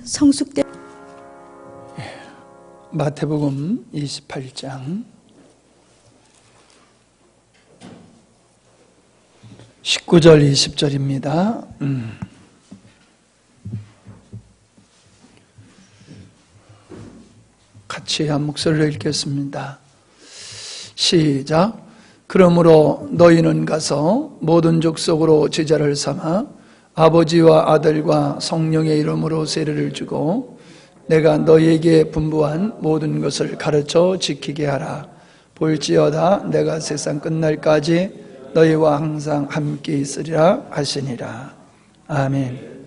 성숙된 마태복음 28장 19절 20절입니다. 같이 한 목소리로 읽겠습니다. 시작. 그러므로 너희는 가서 모든 족속으로 제자를 삼아 아버지와 아들과 성령의 이름으로 세례를 주고 내가 너희에게 분부한 모든 것을 가르쳐 지키게 하라. 볼지어다 내가 세상 끝날까지 너희와 항상 함께 있으리라 하시니라. 아멘.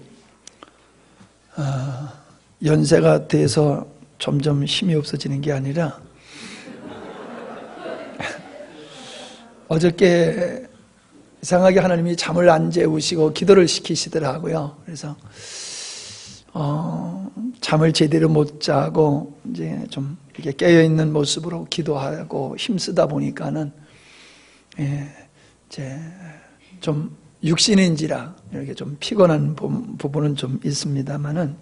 연세가 돼서 점점 힘이 없어지는 게 아니라 어저께 이상하게 하나님이 잠을 안 재우시고 기도를 시키시더라고요. 그래서 잠을 제대로 못 자고 이제 좀 이렇게 깨어 있는 모습으로 기도하고 힘쓰다 보니까는 이제 좀 육신인지라 이렇게 좀 피곤한 부분은 좀 있습니다만은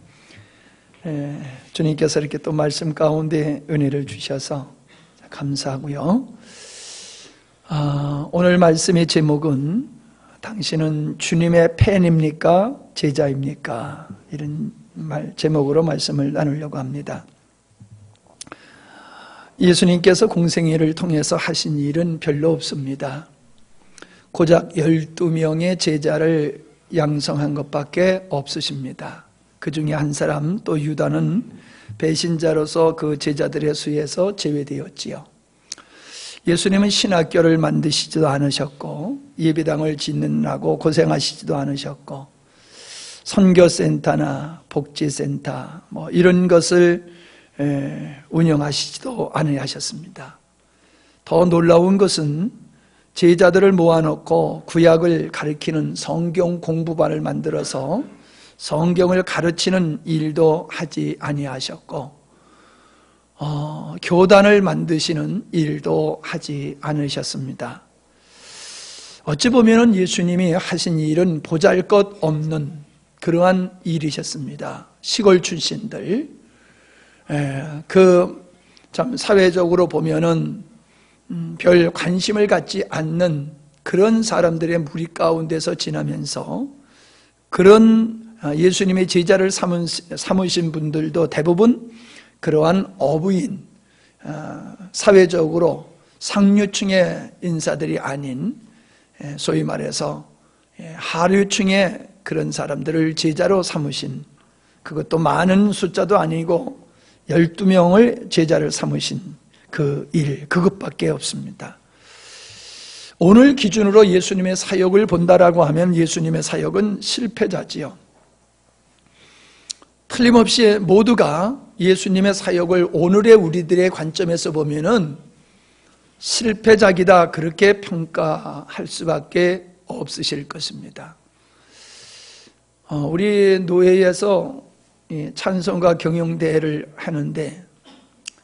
주님께서 이렇게 또 말씀 가운데 은혜를 주셔서 감사하고요. 오늘 말씀의 제목은 당신은 주님의 팬입니까? 제자입니까? 이런 제목으로 말씀을 나누려고 합니다. 예수님께서 공생애를 통해서 하신 일은 별로 없습니다. 고작 12명의 제자를 양성한 것밖에 없으십니다. 그 중에 한 사람 또 유다는 배신자로서 그 제자들의 수에서 제외되었지요. 예수님은 신학교를 만드시지도 않으셨고 예배당을 짓느라고 고생하시지도 않으셨고 선교센터나 복지센터 이런 것을 운영하시지도 않으셨습니다. 더 놀라운 것은 제자들을 모아놓고 구약을 가르치는 성경 공부반을 만들어서 성경을 가르치는 일도 하지 아니하셨고 교단을 만드시는 일도 하지 않으셨습니다. 어찌 보면 예수님이 하신 일은 보잘것없는 그러한 일이셨습니다. 시골 출신들, 참 사회적으로 보면은 별 관심을 갖지 않는 그런 사람들의 무리 가운데서 지나면서 그런 예수님의 제자를 삼으신 분들도 대부분 그러한 어부인, 사회적으로 상류층의 인사들이 아닌 소위 말해서 하류층의 그런 사람들을 제자로 삼으신, 그것도 많은 숫자도 아니고 12명을 제자를 삼으신 그 일, 그것밖에 없습니다. 오늘 기준으로 예수님의 사역을 본다라고 하면 예수님의 사역은 실패자지요. 틀림없이 모두가 예수님의 사역을 오늘의 우리들의 관점에서 보면은 실패작이다, 그렇게 평가할 수밖에 없으실 것입니다. 우리 노회에서 찬송가 경영대회를 하는데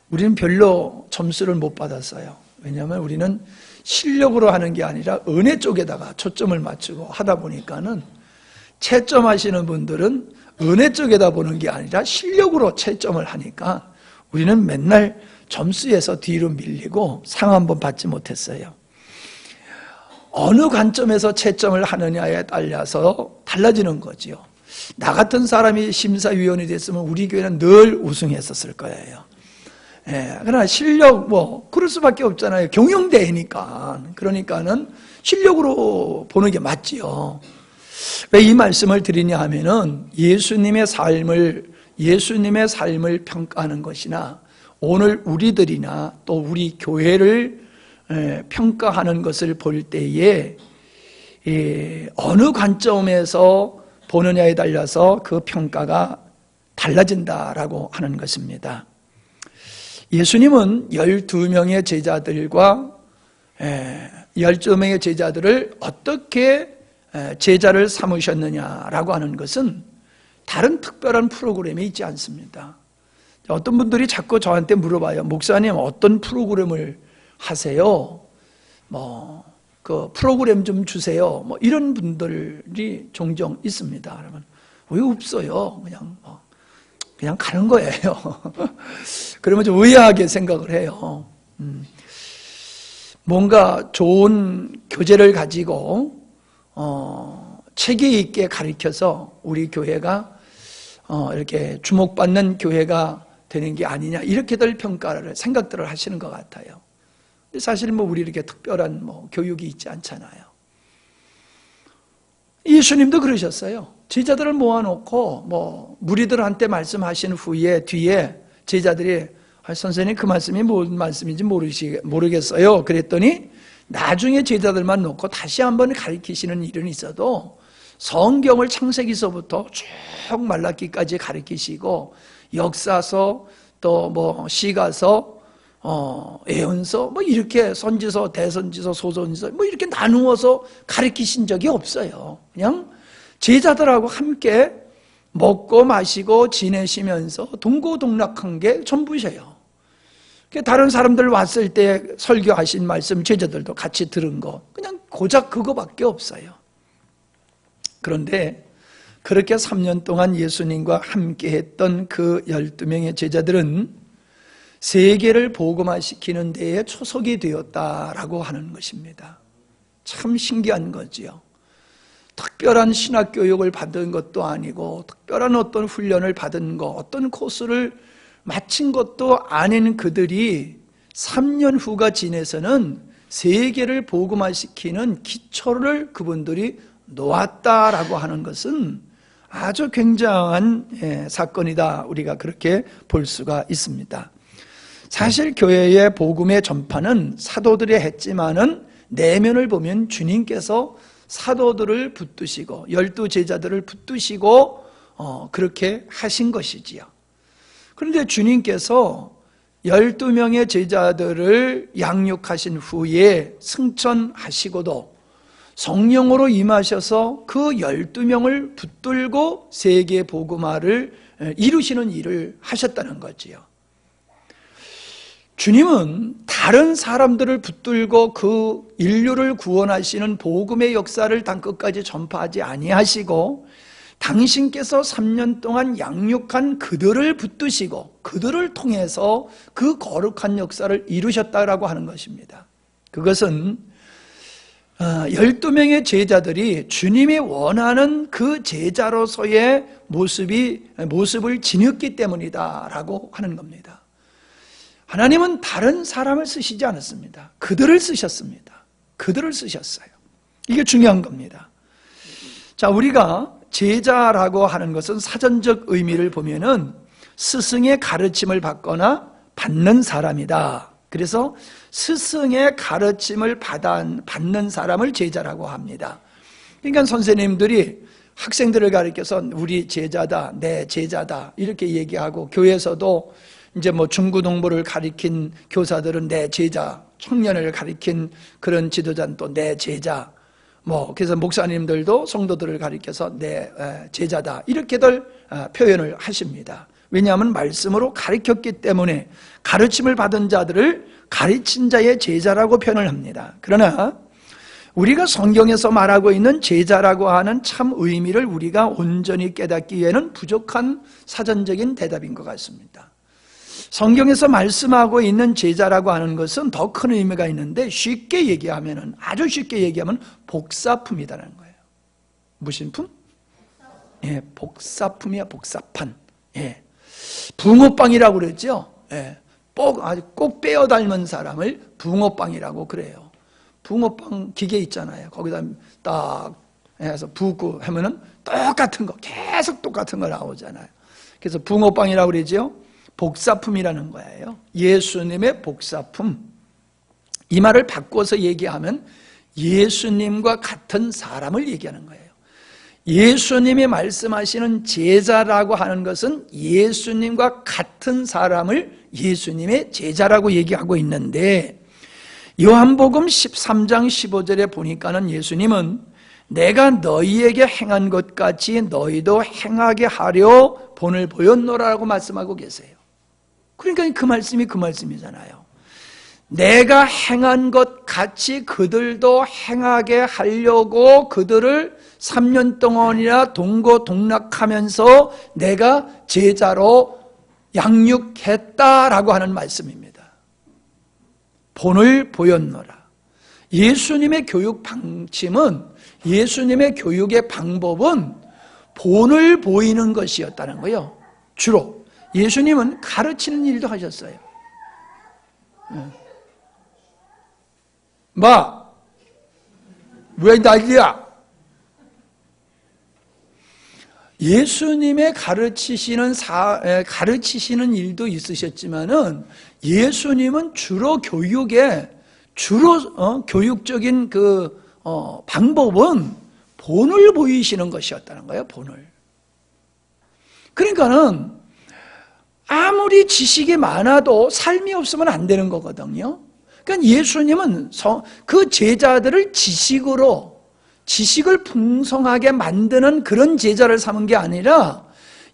우리는 별로 점수를 못 받았어요. 왜냐하면 우리는 실력으로 하는 게 아니라 은혜 쪽에다가 초점을 맞추고 하다 보니까는 채점하시는 분들은 은혜 쪽에다 보는 게 아니라 실력으로 채점을 하니까 우리는 맨날 점수에서 뒤로 밀리고 상 한번 받지 못했어요. 어느 관점에서 채점을 하느냐에 따라서 달라지는 거죠. 나 같은 사람이 심사위원이 됐으면 우리 교회는 늘 우승했었을 거예요. 그러나 실력 그럴 수밖에 없잖아요. 경영대회니까. 그러니까는 실력으로 보는 게 맞지요. 왜 이 말씀을 드리냐 하면은 예수님의 삶을 평가하는 것이나 오늘 우리들이나 또 우리 교회를 평가하는 것을 볼 때에 어느 관점에서 보느냐에 달라서 그 평가가 달라진다라고 하는 것입니다. 예수님은 12명의 제자들과 12명의 제자들을 어떻게 제자를 삼으셨느냐라고 하는 것은 다른 특별한 프로그램이 있지 않습니다. 어떤 분들이 자꾸 저한테 물어봐요. 목사님 어떤 프로그램을 하세요? 그 프로그램 좀 주세요. 이런 분들이 종종 있습니다. 그러면 왜 없어요? 그냥 그냥 가는 거예요. 그러면 좀 의아하게 생각을 해요. 뭔가 좋은 교재를 가지고 체계 있게 가르쳐서 우리 교회가 이렇게 주목받는 교회가 되는 게 아니냐, 이렇게들 평가를 생각들을 하시는 것 같아요. 근데 사실 우리 이렇게 특별한 교육이 있지 않잖아요. 예수님도 그러셨어요. 제자들을 모아놓고 무리들한테 말씀하신 후에 뒤에 제자들이 선생님 그 말씀이 뭔 말씀인지 모르겠어요. 그랬더니 나중에 제자들만 놓고 다시 한번 가르치시는 일은 있어도 성경을 창세기서부터 쭉 말라기까지 가르치시고 역사서 또 시가서 예언서 이렇게 선지서, 대선지서, 소선지서 이렇게 나누어서 가르치신 적이 없어요. 그냥 제자들하고 함께 먹고 마시고 지내시면서 동고동락한 게 전부셔요. 다른 사람들 왔을 때 설교하신 말씀 제자들도 같이 들은 거 그냥 고작 그거밖에 없어요. 그런데 그렇게 3년 동안 예수님과 함께 했던 그 12명의 제자들은 세계를 복음화시키는 데에 초석이 되었다라고 하는 것입니다. 참 신기한 거지요. 특별한 신학교육을 받은 것도 아니고 특별한 어떤 훈련을 받은 것, 어떤 코스를 마친 것도 아닌 그들이 3년 후가 지내서는 세계를 복음화시키는 기초를 그분들이 놓았다라고 하는 것은 아주 굉장한 사건이다. 우리가 그렇게 볼 수가 있습니다. 사실 교회의 복음의 전파는 사도들이 했지만은 내면을 보면 주님께서 사도들을 붙드시고 12제자들을 붙드시고 그렇게 하신 것이지요. 그런데 주님께서 12명의 제자들을 양육하신 후에 승천하시고도 성령으로 임하셔서 그 12명을 붙들고 세계 복음화를 이루시는 일을 하셨다는 거지요. 주님은 다른 사람들을 붙들고 그 인류를 구원하시는 복음의 역사를 땅끝까지 전파하지 아니하시고 당신께서 3년 동안 양육한 그들을 붙드시고 그들을 통해서 그 거룩한 역사를 이루셨다라고 하는 것입니다. 그것은 12명의 제자들이 주님이 원하는 그 제자로서의 모습을 지녔기 때문이다라고 하는 겁니다. 하나님은 다른 사람을 쓰시지 않았습니다. 그들을 쓰셨습니다. 그들을 쓰셨어요. 이게 중요한 겁니다. 자, 우리가 제자라고 하는 것은 사전적 의미를 보면은 스승의 가르침을 받거나 받는 사람이다. 그래서 스승의 가르침을 받는 사람을 제자라고 합니다. 그러니까 선생님들이 학생들을 가르쳐서 우리 제자다, 내 제자다 이렇게 얘기하고, 교회에서도 이제 중고등부를 가리킨 교사들은 내 제자, 청년을 가리킨 그런 지도자는 또 내 제자, 그래서 목사님들도 성도들을 가리켜서 내 제자다 이렇게들 표현을 하십니다. 왜냐하면 말씀으로 가르쳤기 때문에 가르침을 받은 자들을 가르친 자의 제자라고 표현을 합니다. 그러나 우리가 성경에서 말하고 있는 제자라고 하는 참 의미를 우리가 온전히 깨닫기 위해는 부족한 사전적인 대답인 것 같습니다. 성경에서 말씀하고 있는 제자라고 하는 것은 더 큰 의미가 있는데, 쉽게 얘기하면, 아주 쉽게 얘기하면 복사품이라는 거예요. 무슨 품? 예, 복사품이야, 복사판. 예. 붕어빵이라고 그랬죠? 예. 아주 꼭 빼어 닮은 사람을 붕어빵이라고 그래요. 붕어빵 기계 있잖아요. 거기다 딱 해서 붓고 하면은 똑같은 거, 계속 똑같은 거 나오잖아요. 그래서 붕어빵이라고 그러죠? 복사품이라는 거예요. 예수님의 복사품. 이 말을 바꿔서 얘기하면 예수님과 같은 사람을 얘기하는 거예요. 예수님이 말씀하시는 제자라고 하는 것은 예수님과 같은 사람을 예수님의 제자라고 얘기하고 있는데, 요한복음 13장 15절에 보니까는 예수님은 내가 너희에게 행한 것 같이 너희도 행하게 하려 본을 보였노라고 말씀하고 계세요. 그러니까 그 말씀이 그 말씀이잖아요. 내가 행한 것 같이 그들도 행하게 하려고 그들을 3년 동안이나 동고동락하면서 내가 제자로 양육했다라고 하는 말씀입니다. 본을 보였노라. 예수님의 교육 방침은, 예수님의 교육의 방법은 본을 보이는 것이었다는 거예요. 주로 예수님은 가르치는 일도 하셨어요. 왜 난리야? 예수님의 가르치시는 일도 있으셨지만은 예수님은 주로 교육적인 방법은 본을 보이시는 것이었다는 거예요. 본을. 그러니까는 아무리 지식이 많아도 삶이 없으면 안 되는 거거든요. 그러니까 예수님은 그 제자들을 지식을 풍성하게 만드는 그런 제자를 삼은 게 아니라,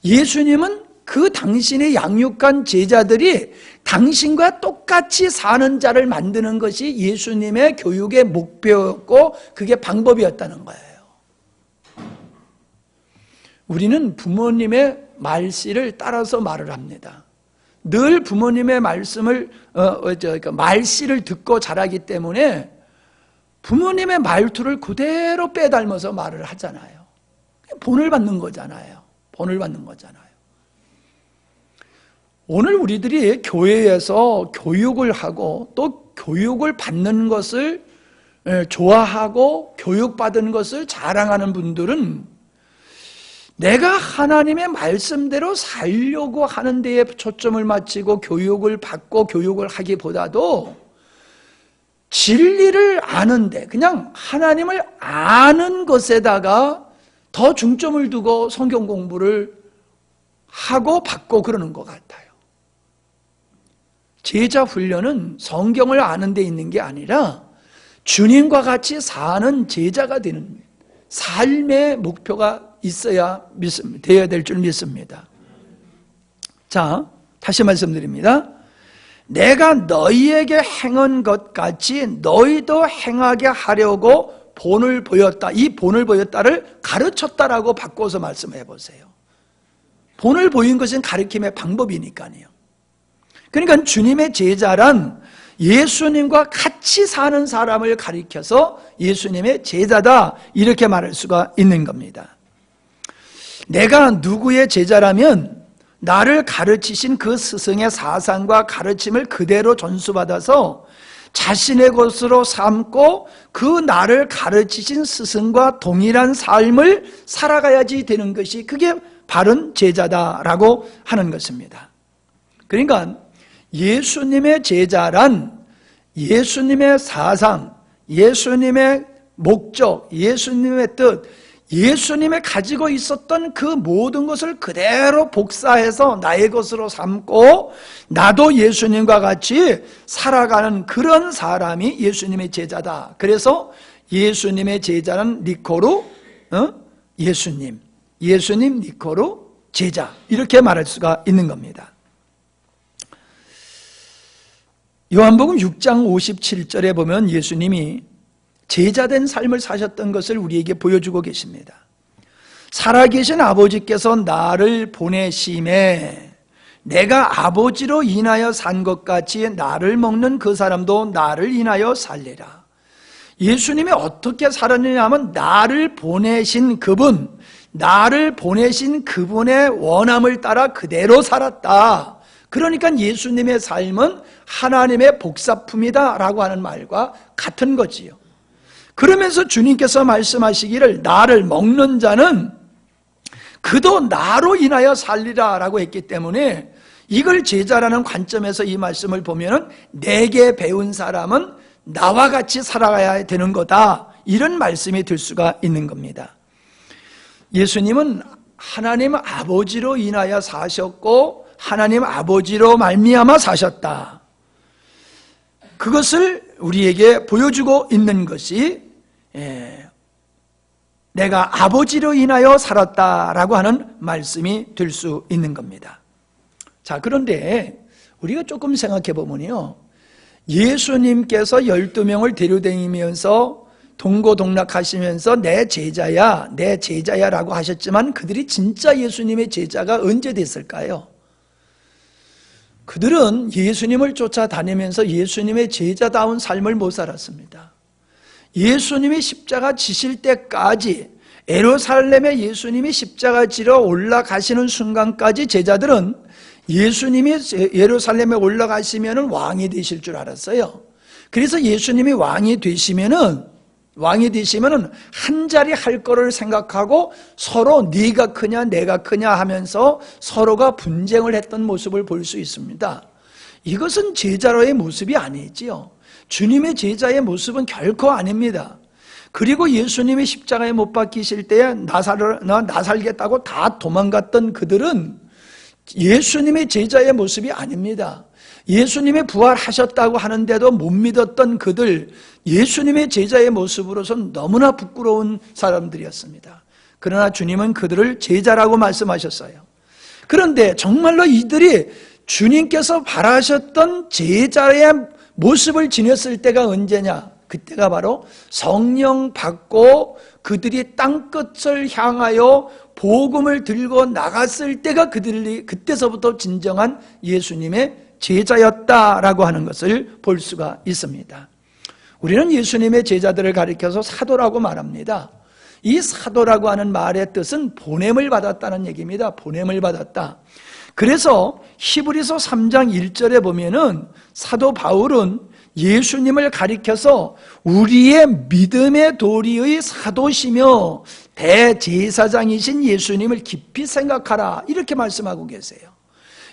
예수님은 그 당신의 양육한 제자들이 당신과 똑같이 사는 자를 만드는 것이 예수님의 교육의 목표였고, 그게 방법이었다는 거예요. 우리는 부모님의 말씨를 따라서 말을 합니다. 늘 부모님의 말씨를 듣고 자라기 때문에 부모님의 말투를 그대로 빼닮아서 말을 하잖아요. 본을 받는 거잖아요. 본을 받는 거잖아요. 오늘 우리들이 교회에서 교육을 하고 또 교육을 받는 것을 좋아하고 교육받은 것을 자랑하는 분들은 내가 하나님의 말씀대로 살려고 하는 데에 초점을 맞추고 교육을 받고 교육을 하기보다도 진리를 아는데, 그냥 하나님을 아는 것에다가 더 중점을 두고 성경 공부를 하고 받고 그러는 것 같아요. 제자 훈련은 성경을 아는 데 있는 게 아니라 주님과 같이 사는 제자가 되는 삶의 목표가 되어야 될 줄 믿습니다. 자, 다시 말씀드립니다. 내가 너희에게 행한 것 같이 너희도 행하게 하려고 본을 보였다. 이 본을 보였다를 가르쳤다라고 바꿔서 말씀해 보세요. 본을 보인 것은 가르침의 방법이니까요. 그러니까 주님의 제자란 예수님과 같이 사는 사람을 가리켜서 예수님의 제자다, 이렇게 말할 수가 있는 겁니다. 내가 누구의 제자라면 나를 가르치신 그 스승의 사상과 가르침을 그대로 전수받아서 자신의 것으로 삼고 그 나를 가르치신 스승과 동일한 삶을 살아가야지 되는 것이, 그게 바른 제자다라고 하는 것입니다. 그러니까 예수님의 제자란 예수님의 사상, 예수님의 목적, 예수님의 뜻, 예수님이 가지고 있었던 그 모든 것을 그대로 복사해서 나의 것으로 삼고 나도 예수님과 같이 살아가는 그런 사람이 예수님의 제자다. 그래서 예수님의 제자는 니코루 예수님, 예수님 니코루 제자, 이렇게 말할 수가 있는 겁니다. 요한복음 6장 57절에 보면 예수님이 제자된 삶을 사셨던 것을 우리에게 보여주고 계십니다. 살아계신 아버지께서 나를 보내심에 내가 아버지로 인하여 산 것 같이 나를 먹는 그 사람도 나를 인하여 살리라. 예수님이 어떻게 살았느냐 하면 나를 보내신 그분, 나를 보내신 그분의 원함을 따라 그대로 살았다. 그러니까 예수님의 삶은 하나님의 복사품이다 라고 하는 말과 같은 거지요. 그러면서 주님께서 말씀하시기를 나를 먹는 자는 그도 나로 인하여 살리라 라고 했기 때문에 이걸 제자라는 관점에서 이 말씀을 보면 내게 배운 사람은 나와 같이 살아가야 되는 거다, 이런 말씀이 들 수가 있는 겁니다. 예수님은 하나님 아버지로 인하여 사셨고 하나님 아버지로 말미암아 사셨다. 그것을 우리에게 보여주고 있는 것이 내가 아버지로 인하여 살았다라고 하는 말씀이 될 수 있는 겁니다. 자, 그런데 우리가 조금 생각해 보면요, 예수님께서 12명을 데려다니면서 동고동락하시면서 내 제자야, 내 제자야 라고 하셨지만 그들이 진짜 예수님의 제자가 언제 됐을까요? 그들은 예수님을 쫓아다니면서 예수님의 제자다운 삶을 못 살았습니다. 예수님이 십자가 지실 때까지, 예루살렘에 예수님이 십자가 지러 올라가시는 순간까지 제자들은 예수님이 예루살렘에 올라가시면 왕이 되실 줄 알았어요. 그래서 예수님이 왕이 되시면은 한 자리 할 거를 생각하고 서로 네가 크냐 내가 크냐 하면서 서로가 분쟁을 했던 모습을 볼 수 있습니다. 이것은 제자로의 모습이 아니지요. 주님의 제자의 모습은 결코 아닙니다. 그리고 예수님이 십자가에 못 박히실 때에 나 살겠다고 다 도망갔던 그들은 예수님의 제자의 모습이 아닙니다. 예수님이 부활하셨다고 하는데도 못 믿었던 그들, 예수님의 제자의 모습으로선 너무나 부끄러운 사람들이었습니다. 그러나 주님은 그들을 제자라고 말씀하셨어요. 그런데 정말로 이들이 주님께서 바라셨던 제자의 모습을 지녔을 때가 언제냐? 그때가 바로 성령 받고 그들이 땅끝을 향하여 복음을 들고 나갔을 때가 그때서부터 진정한 예수님의 제자였다라고 하는 것을 볼 수가 있습니다. 우리는 예수님의 제자들을 가리켜서 사도라고 말합니다. 이 사도라고 하는 말의 뜻은 보냄을 받았다는 얘기입니다. 보냄을 받았다. 그래서 히브리서 3장 1절에 보면은 사도 바울은 예수님을 가리켜서 우리의 믿음의 도리의 사도시며 대제사장이신 예수님을 깊이 생각하라, 이렇게 말씀하고 계세요.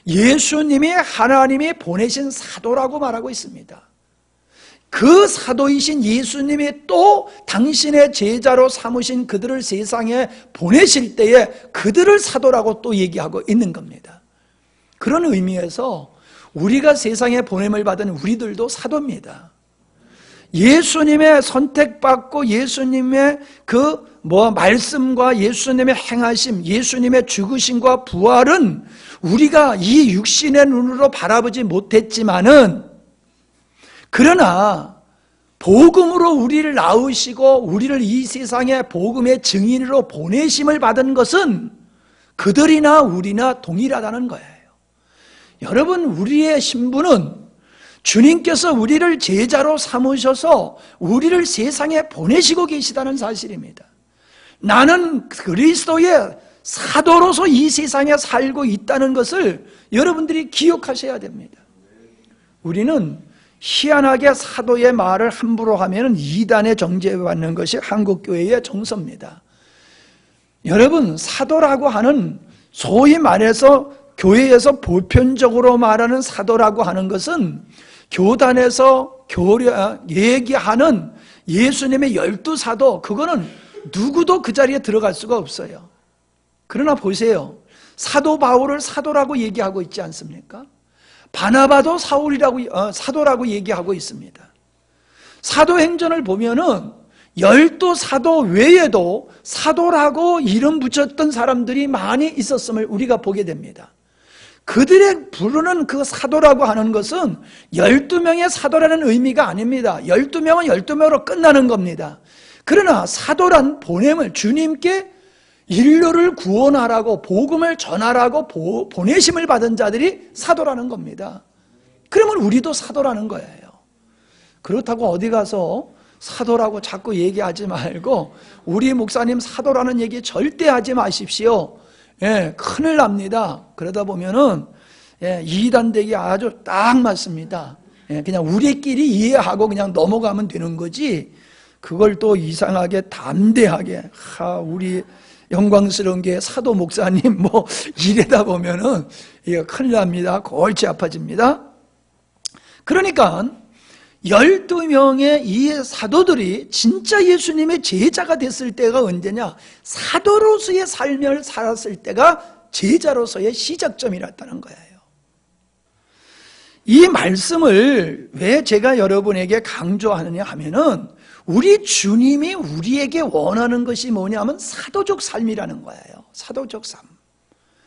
예수님이 하나님이 보내신 사도라고 말하고 있습니다. 그 사도이신 예수님이 또 당신의 제자로 삼으신 그들을 세상에 보내실 때에 그들을 사도라고 또 얘기하고 있는 겁니다. 그런 의미에서 우리가 세상에 보냄을 받은 우리들도 사도입니다. 예수님의 선택받고 예수님의 말씀과 예수님의 행하심, 예수님의 죽으심과 부활은 우리가 이 육신의 눈으로 바라보지 못했지만은, 그러나 복음으로 우리를 낳으시고 우리를 이 세상의 복음의 증인으로 보내심을 받은 것은 그들이나 우리나 동일하다는 거예요. 여러분, 우리의 신분은 주님께서 우리를 제자로 삼으셔서 우리를 세상에 보내시고 계시다는 사실입니다. 나는 그리스도의 사도로서 이 세상에 살고 있다는 것을 여러분들이 기억하셔야 됩니다. 우리는 희한하게 사도의 말을 함부로 하면 이단에 정죄받는 것이 한국교회의 정서입니다. 여러분, 사도라고 하는, 소위 말해서 교회에서 보편적으로 말하는 사도라고 하는 것은 교단에서 얘기하는 예수님의 12사도, 그거는 누구도 그 자리에 들어갈 수가 없어요. 그러나 보세요. 사도 바울을 사도라고 얘기하고 있지 않습니까? 바나바도 사도라고 얘기하고 있습니다. 사도행전을 보면은 12사도 외에도 사도라고 이름 붙였던 사람들이 많이 있었음을 우리가 보게 됩니다. 그들의 부르는 그 사도라고 하는 것은 12명의 사도라는 의미가 아닙니다. 12명은 12명으로 끝나는 겁니다. 그러나 사도란 보냄을, 주님께 인류를 구원하라고 복음을 전하라고 보내심을 받은 자들이 사도라는 겁니다. 그러면 우리도 사도라는 거예요. 그렇다고 어디 가서 사도라고 자꾸 얘기하지 말고, 우리 목사님 사도라는 얘기 절대 하지 마십시오. 큰일 납니다. 그러다 보면은 이단되기 아주 딱 맞습니다. 그냥 우리끼리 이해하고 그냥 넘어가면 되는 거지, 그걸 또 이상하게 담대하게 우리 영광스러운 게 사도 목사님 이래다 보면은 이거 큰일 납니다. 골치 아파집니다. 그러니까 12명의 이 사도들이 진짜 예수님의 제자가 됐을 때가 언제냐? 사도로서의 삶을 살았을 때가 제자로서의 시작점이었다는 거예요. 이 말씀을 왜 제가 여러분에게 강조하느냐 하면은, 우리 주님이 우리에게 원하는 것이 뭐냐면 사도적 삶이라는 거예요. 사도적 삶.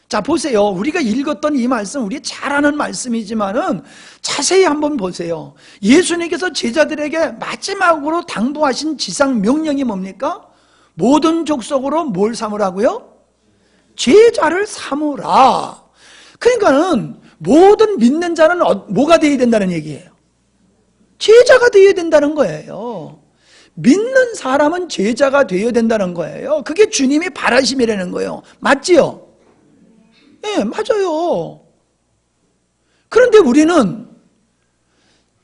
자, 보세요. 우리가 읽었던 이 말씀, 우리 잘 아는 말씀이지만은 자세히 한번 보세요. 예수님께서 제자들에게 마지막으로 당부하신 지상 명령이 뭡니까? 모든 족속으로 뭘 삼으라고요? 제자를 삼으라. 그러니까는 모든 믿는 자는 뭐가 되어야 된다는 얘기예요? 제자가 되어야 된다는 거예요. 믿는 사람은 제자가 되어야 된다는 거예요. 그게 주님이 바라심이라는 거예요. 맞지요? 네, 맞아요. 그런데 우리는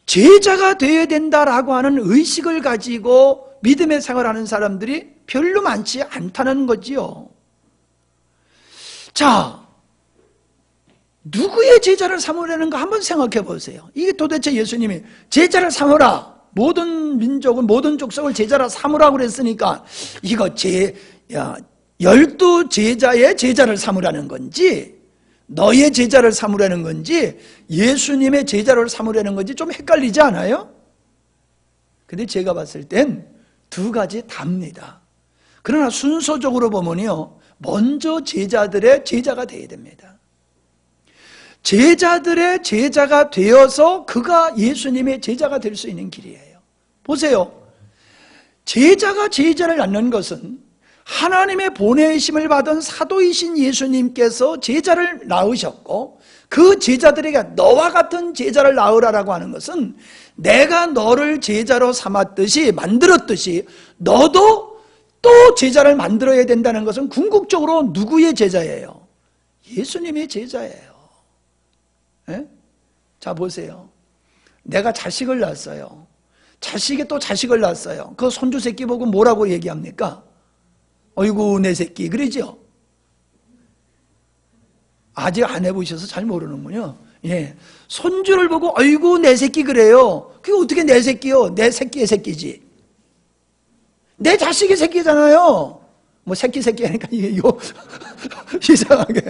제자가 되어야 된다라고 하는 의식을 가지고 믿음의 생활하는 사람들이 별로 많지 않다는 거지요. 자, 누구의 제자를 삼으려는가 한번 생각해 보세요. 이게 도대체 예수님이 제자를 삼으라, 모든 민족은 모든 족속을 제자라 삼으라고 그랬으니까 이거 12 제자의 제자를 삼으라는 건지 너의 제자를 삼으라는 건지 예수님의 제자를 삼으라는 건지 좀 헷갈리지 않아요? 근데 제가 봤을 땐 두 가지 답니다. 그러나 순서적으로 보면요, 먼저 제자들의 제자가 되어야 됩니다. 제자들의 제자가 되어서 그가 예수님의 제자가 될 수 있는 길이에요. 보세요. 제자가 제자를 낳는 것은 하나님의 보내심을 받은 사도이신 예수님께서 제자를 낳으셨고, 그 제자들에게 너와 같은 제자를 낳으라라고 하는 것은 내가 너를 제자로 삼았듯이, 만들었듯이 너도 또 제자를 만들어야 된다는 것은 궁극적으로 누구의 제자예요? 예수님의 제자예요. 에? 자, 보세요. 내가 자식을 낳았어요. 자식이 또 자식을 낳았어요. 그 손주 새끼 보고 뭐라고 얘기합니까? 어이구 내 새끼 그러죠? 아직 안 해보셔서 잘 모르는군요. 예, 손주를 보고 어이구 내 새끼 그래요. 그게 어떻게 내 새끼요? 내 새끼의 새끼지. 내 자식의 새끼잖아요. 뭐 새끼 하니까 이거 이상하게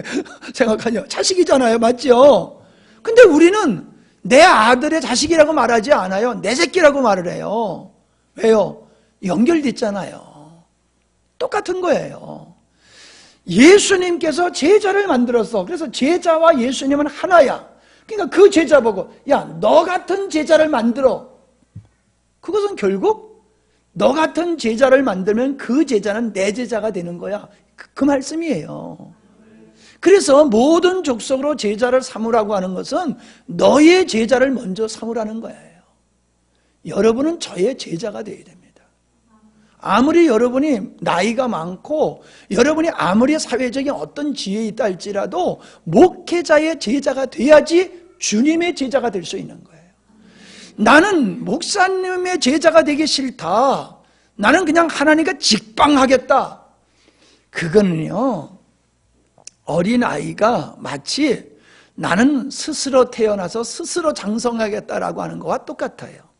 생각하냐. 자식이잖아요. 맞죠? 근데 우리는 내 아들의 자식이라고 말하지 않아요. 내 새끼라고 말을 해요. 왜요? 연결됐잖아요. 똑같은 거예요. 예수님께서 제자를 만들었어. 그래서 제자와 예수님은 하나야. 그러니까 그 제자 보고 야, 너 같은 제자를 만들어. 그것은 결국 너 같은 제자를 만들면 그 제자는 내 제자가 되는 거야. 그 말씀이에요. 그래서 모든 족속으로 제자를 삼으라고 하는 것은 너의 제자를 먼저 삼으라는 거예요. 여러분은 저의 제자가 되어야 됩니다. 아무리 여러분이 나이가 많고 여러분이 아무리 사회적인 어떤 지혜에 있다 할지라도 목회자의 제자가 돼야지 주님의 제자가 될 수 있는 거예요. 나는 목사님의 제자가 되기 싫다, 나는 그냥 하나님과 직방하겠다, 그거는요 어린아이가 마치 나는 스스로 태어나서 스스로 장성하겠다라고 하는 것과 똑같아요.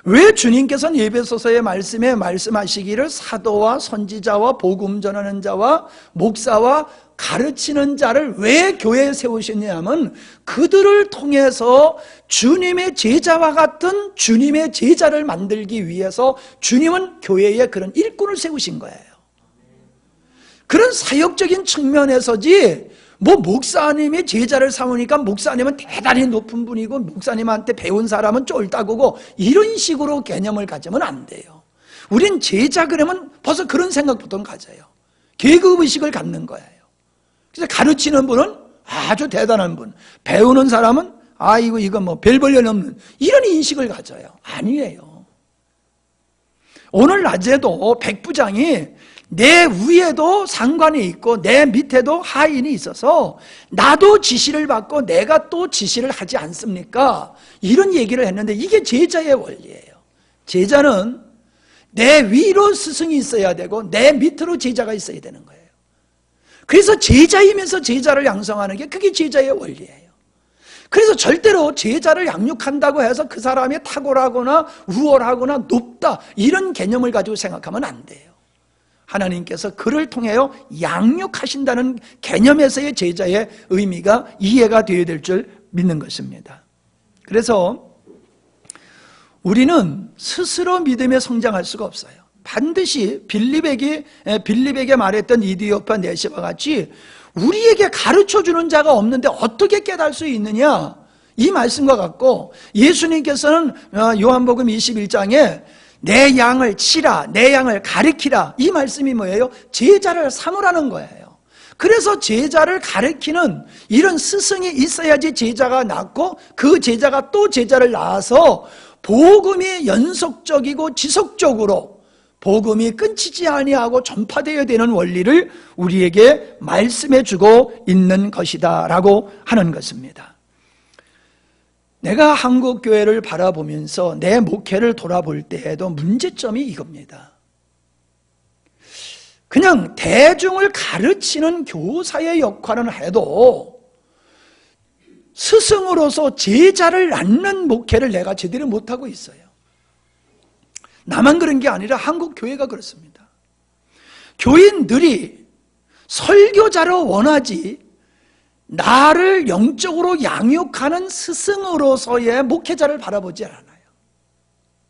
왜 주님께서는 에베소서의 말씀에 말씀하시기를 사도와 선지자와 복음 전하는 자와 목사와 가르치는 자를 왜 교회에 세우셨냐면 그들을 통해서 주님의 제자와 같은 주님의 제자를 만들기 위해서 주님은 교회에 그런 일꾼을 세우신 거예요. 그런 사역적인 측면에서지 뭐 목사님이 제자를 삼으니까 목사님은 대단히 높은 분이고 목사님한테 배운 사람은 쫄따구고 이런 식으로 개념을 가지면 안 돼요. 우린 제자 그러면 벌써 그런 생각부터는 가져요. 계급의식을 갖는 거예요. 그래서 가르치는 분은 아주 대단한 분, 배우는 사람은 이거 뭐 별 볼 일 없는 이런 인식을 가져요. 아니에요. 오늘 낮에도 백부장이 내 위에도 상관이 있고 내 밑에도 하인이 있어서 나도 지시를 받고 내가 또 지시를 하지 않습니까? 이런 얘기를 했는데 이게 제자의 원리예요. 제자는 내 위로 스승이 있어야 되고 내 밑으로 제자가 있어야 되는 거예요. 그래서 제자이면서 제자를 양성하는 게 그게 제자의 원리예요. 그래서 절대로 제자를 양육한다고 해서 그 사람이 탁월하거나 우월하거나 높다 이런 개념을 가지고 생각하면 안 돼요. 하나님께서 그를 통하여 양육하신다는 개념에서의 제자의 의미가 이해가 되어야 될 줄 믿는 것입니다. 그래서 우리는 스스로 믿음에 성장할 수가 없어요. 반드시 빌립에게 말했던 이디오파 네시와 같이 우리에게 가르쳐주는 자가 없는데 어떻게 깨달을 수 있느냐, 이 말씀과 같고 예수님께서는 요한복음 21장에 내 양을 치라, 내 양을 가리키라, 이 말씀이 뭐예요? 제자를 삼으라는 거예요. 그래서 제자를 가르치는 이런 스승이 있어야지 제자가 낳고 그 제자가 또 제자를 낳아서 복음이 연속적이고 지속적으로 복음이 끊기지 아니하고 전파되어야 되는 원리를 우리에게 말씀해 주고 있는 것이다 라고 하는 것입니다. 내가 한국교회를 바라보면서 내 목회를 돌아볼 때에도 문제점이 이겁니다. 그냥 대중을 가르치는 교사의 역할은 해도 스승으로서 제자를 낳는 목회를 내가 제대로 못하고 있어요. 나만 그런 게 아니라 한국 교회가 그렇습니다. 교인들이 설교자를 원하지 나를 영적으로 양육하는 스승으로서의 목회자를 바라보지 않아요.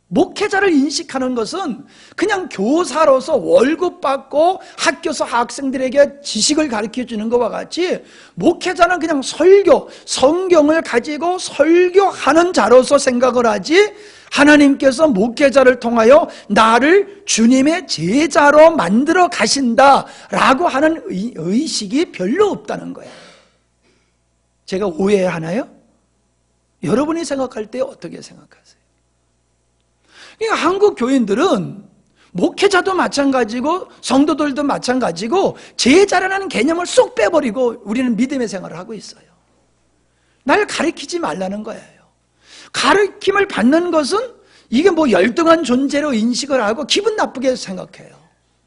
목회자를 인식하는 것은 그냥 교사로서 월급 받고 학교에서 학생들에게 지식을 가르쳐 주는 것과 같이 목회자는 그냥 설교, 성경을 가지고 설교하는 자로서 생각을 하지 하나님께서 목회자를 통하여 나를 주님의 제자로 만들어 가신다라고 하는 의식이 별로 없다는 거예요. 제가 오해하나요? 여러분이 생각할 때 어떻게 생각하세요? 그러니까 한국 교인들은 목회자도 마찬가지고 성도들도 마찬가지고 제자라는 개념을 쏙 빼버리고 우리는 믿음의 생활을 하고 있어요. 날 가르치지 말라는 거예요. 가르침을 받는 것은 이게 뭐 열등한 존재로 인식을 하고 기분 나쁘게 생각해요.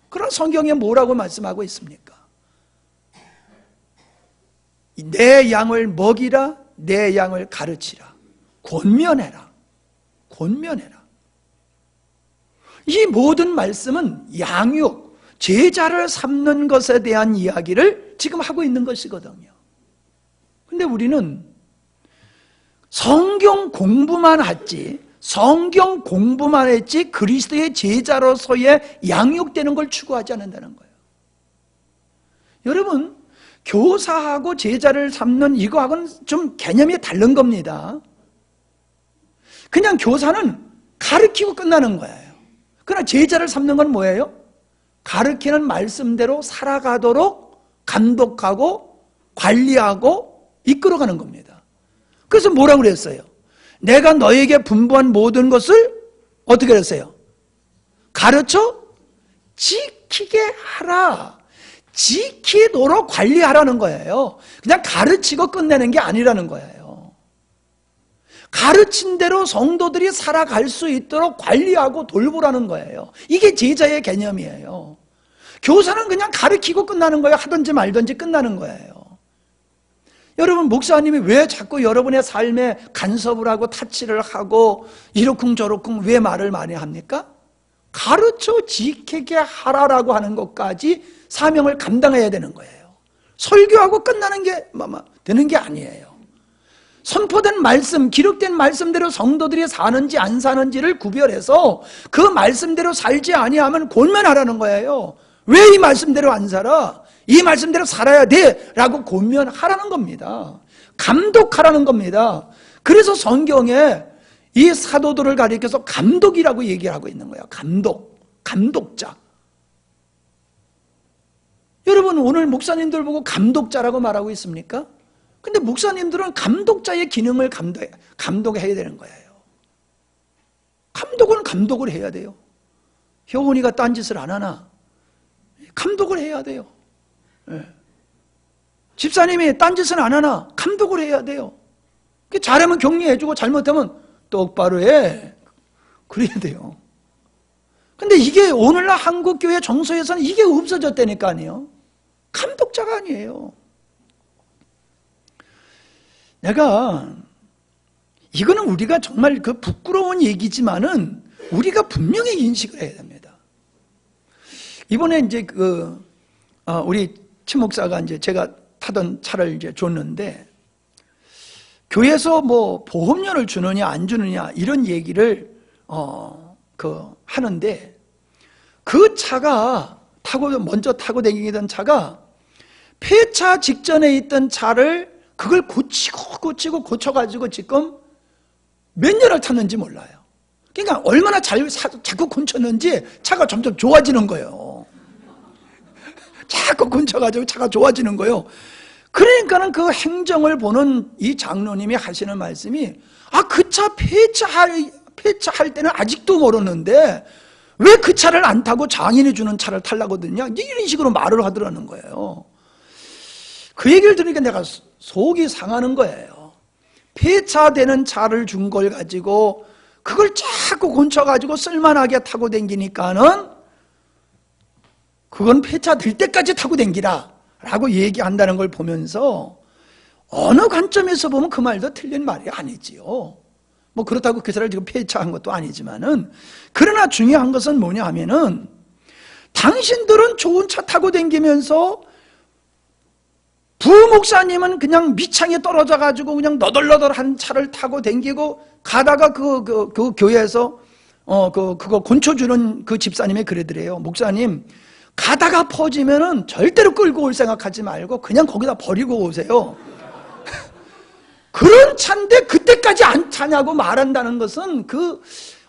그럼 성경에 뭐라고 말씀하고 있습니까? 내 양을 먹이라, 내 양을 가르치라, 권면해라, 권면해라. 이 모든 말씀은 양육, 제자를 삼는 것에 대한 이야기를 지금 하고 있는 것이거든요. 근데 우리는 성경 공부만 했지, 성경 공부만 했지 그리스도의 제자로서의 양육되는 걸 추구하지 않는다는 거예요. 여러분, 교사하고 제자를 삼는 이거하고는 좀 개념이 다른 겁니다. 그냥 교사는 가르치고 끝나는 거예요. 그러나 제자를 삼는 건 뭐예요? 가르치는 말씀대로 살아가도록 감독하고 관리하고 이끌어가는 겁니다. 그래서 뭐라고 그랬어요? 내가 너에게 분부한 모든 것을 어떻게 그랬어요? 가르쳐 지키게 하라. 지키도록 관리하라는 거예요. 그냥 가르치고 끝내는 게 아니라는 거예요. 가르친 대로 성도들이 살아갈 수 있도록 관리하고 돌보라는 거예요. 이게 제자의 개념이에요. 교사는 그냥 가르치고 끝나는 거예요. 하든지 말든지 끝나는 거예요. 여러분, 목사님이 왜 자꾸 여러분의 삶에 간섭을 하고 타치를 하고 이러쿵저러쿵 왜 말을 많이 합니까? 가르쳐 지키게 하라라고 하는 것까지 사명을 감당해야 되는 거예요. 설교하고 끝나는 게 되는 게 아니에요. 선포된 말씀, 기록된 말씀대로 성도들이 사는지 안 사는지를 구별해서 그 말씀대로 살지 아니하면 권면하라는 거예요. 왜 이 말씀대로 안 살아? 이 말씀대로 살아야 돼 라고 권면하라는 겁니다. 감독하라는 겁니다. 그래서 성경에 이 사도들을 가리켜서 감독이라고 얘기를 하고 있는 거예요. 감독자. 여러분, 오늘 목사님들 보고 감독자라고 말하고 있습니까? 근데 목사님들은 감독자의 기능을 감독해야 되는 거예요. 감독은 감독을 해야 돼요. 효원이가 딴짓을 안 하나? 감독을 해야 돼요. 네. 집사님이 딴짓은 안 하나? 감독을 해야 돼요. 잘하면 격려해주고 잘못하면 똑바로 해. 그래야 돼요. 근데 이게 오늘날 한국교회 정서에서는 이게 없어졌다니까요. 감독자가 아니에요. 이거는 우리가 정말 그 부끄러운 얘기지만은 우리가 분명히 인식을 해야 됩니다. 이번에 이제 우리 친 목사가 이제 제가 타던 차를 이제 줬는데 교회에서 뭐 보험료를 주느냐 안 주느냐 이런 얘기를 하는데 그 차가 먼저 타고 다니던 차가 폐차 직전에 있던 차를 그걸 고쳐가지고 지금 몇 년을 탔는지 몰라요. 그러니까 얼마나 자꾸 고쳤는지 차가 점점 좋아지는 거예요. 자꾸 곤쳐가지고 차가 좋아지는 거예요. 그러니까는 그 행정을 보는 이 장로님이 하시는 말씀이, 그 차 폐차할 때는 아직도 모르는데 왜 그 차를 안 타고 장인이 주는 차를 타려고 드냐, 이런 식으로 말을 하더라는 거예요. 그 얘기를 들으니까 내가 속이 상하는 거예요. 폐차되는 차를 준 걸 가지고 그걸 자꾸 곤쳐가지고 쓸만하게 타고 댕기니까는 그건 폐차될 때까지 타고 댕기라 라고 얘기한다는 걸 보면서 어느 관점에서 보면 그 말도 틀린 말이 아니지요. 뭐 그렇다고 그 차를 지금 폐차한 것도 아니지만은, 그러나 중요한 것은 뭐냐 하면은, 당신들은 좋은 차 타고 댕기면서 부목사님은 그냥 밑창에 떨어져 가지고 그냥 너덜너덜한 차를 타고 댕기고, 가다가 그 교회에서 그거 곤쳐주는 그 집사님이 그러더래요. 목사님, 가다가 퍼지면은 절대로 끌고 올 생각하지 말고 그냥 거기다 버리고 오세요. 그런 차인데 그때까지 안 타냐고 말한다는 것은 그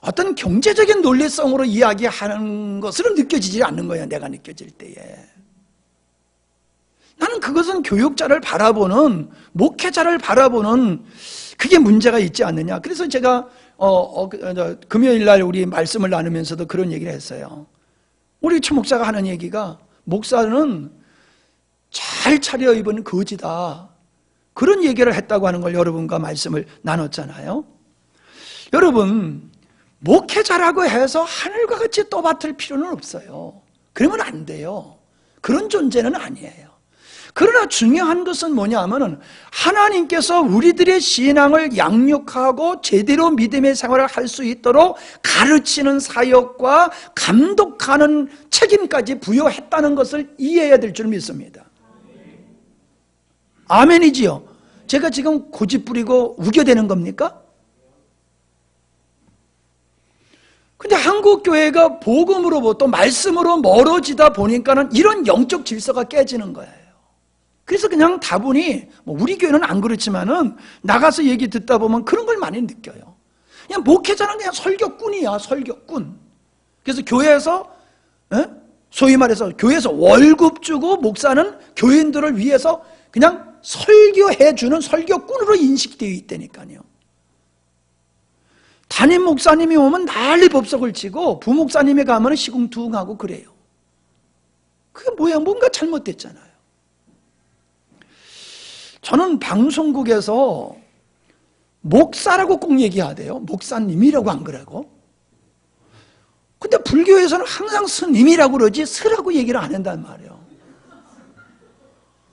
어떤 경제적인 논리성으로 이야기하는 것으로 느껴지지 않는 거야, 내가 느껴질 때에. 나는 그것은 교육자를 바라보는, 목회자를 바라보는 그게 문제가 있지 않느냐. 그래서 제가 금요일 날 우리 말씀을 나누면서도 그런 얘기를 했어요. 우리 최 목사가 하는 얘기가, 목사는 잘 차려입은 거지다, 그런 얘기를 했다고 하는 걸 여러분과 말씀을 나눴잖아요. 여러분, 목회자라고 해서 하늘과 같이 떠받들 필요는 없어요. 그러면 안 돼요. 그런 존재는 아니에요. 그러나 중요한 것은 뭐냐 하면은, 하나님께서 우리들의 신앙을 양육하고 제대로 믿음의 생활을 할 수 있도록 가르치는 사역과 감독하는 책임까지 부여했다는 것을 이해해야 될 줄 믿습니다. 아멘이지요? 제가 지금 고집 부리고 우겨대는 겁니까? 근데 한국교회가 복음으로 또 말씀으로 멀어지다 보니까는 이런 영적 질서가 깨지는 거예요. 그래서 그냥 다분히, 우리 교회는 안 그렇지만은 나가서 얘기 듣다 보면 그런 걸 많이 느껴요. 그냥 목회자는 그냥 설교꾼이야, 설교꾼. 그래서 교회에서, 소위 말해서 교회에서 월급 주고, 목사는 교인들을 위해서 그냥 설교해주는 설교꾼으로 인식되어 있다니까요. 담임 목사님이 오면 난리 법석을 치고, 부목사님이 가면 시궁둥하고 그래요. 그게 뭐야? 뭔가 잘못됐잖아요. 저는 방송국에서 목사라고 꼭 얘기하대요. 목사님이라고 안 그러고. 근데 불교에서는 항상 스님이라고 그러지 스라고 얘기를 안 한단 말이에요.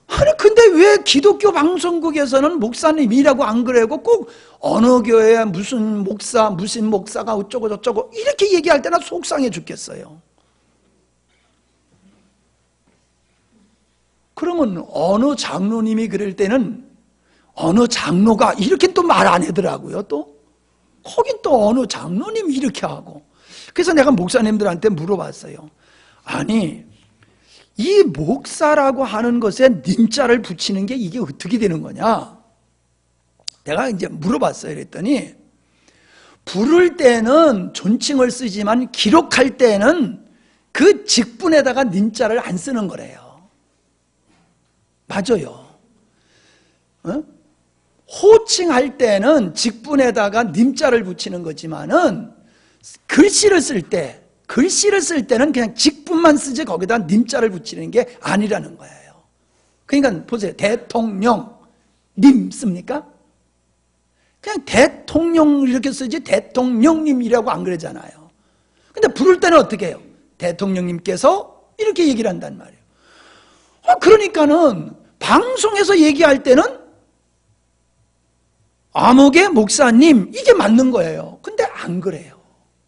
아니 근데 왜 기독교 방송국에서는 목사님이라고 안 그러고 꼭 어느 교회에 무슨 목사가 어쩌고 저쩌고 이렇게 얘기할 때나 속상해 죽겠어요. 그러면 어느 장로님이 그럴 때는 어느 장로가 이렇게 또 말 안 하더라고요. 또 거긴 또 어느 장로님이 이렇게 하고. 그래서 내가 목사님들한테 물어봤어요. 아니 이 목사라고 하는 것에 님자를 붙이는 게 이게 어떻게 되는 거냐? 내가 이제 물어봤어요. 그랬더니 부를 때는 존칭을 쓰지만 기록할 때는 그 직분에다가 님자를 안 쓰는 거래요. 맞아요. 호칭할 때는 직분에다가 님자를 붙이는 거지만은 글씨를 쓸 때는 그냥 직분만 쓰지 거기다 님자를 붙이는 게 아니라는 거예요. 그러니까 보세요. 대통령 님 씁니까? 그냥 대통령 이렇게 쓰지 대통령님이라고 안 그러잖아요. 근데 부를 때는 어떻게 해요? 대통령님께서 이렇게 얘기를 한단 말이에요. 그러니까는 방송에서 얘기할 때는 아무개 목사님 이게 맞는 거예요. 근데 안 그래요.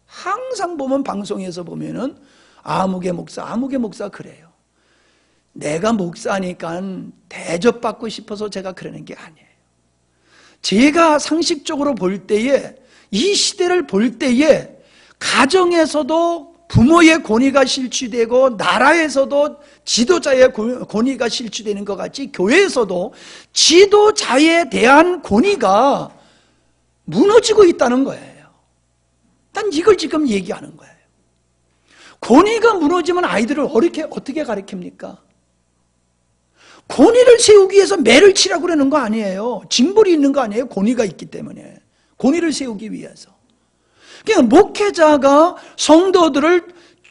항상 보면 방송에서 보면은 아무개 목사 그래요. 내가 목사니까 대접받고 싶어서 제가 그러는 게 아니에요. 제가 상식적으로 볼 때에 이 시대를 볼 때에 가정에서도 부모의 권위가 실추되고 나라에서도 지도자의 권위가 실추되는 것 같이 교회에서도 지도자에 대한 권위가 무너지고 있다는 거예요. 난 이걸 지금 얘기하는 거예요. 권위가 무너지면 아이들을 어떻게 가르칩니까? 권위를 세우기 위해서 매를 치라고 그러는 거 아니에요. 징벌이 있는 거 아니에요. 권위가 있기 때문에. 권위를 세우기 위해서. 그냥 목회자가 성도들을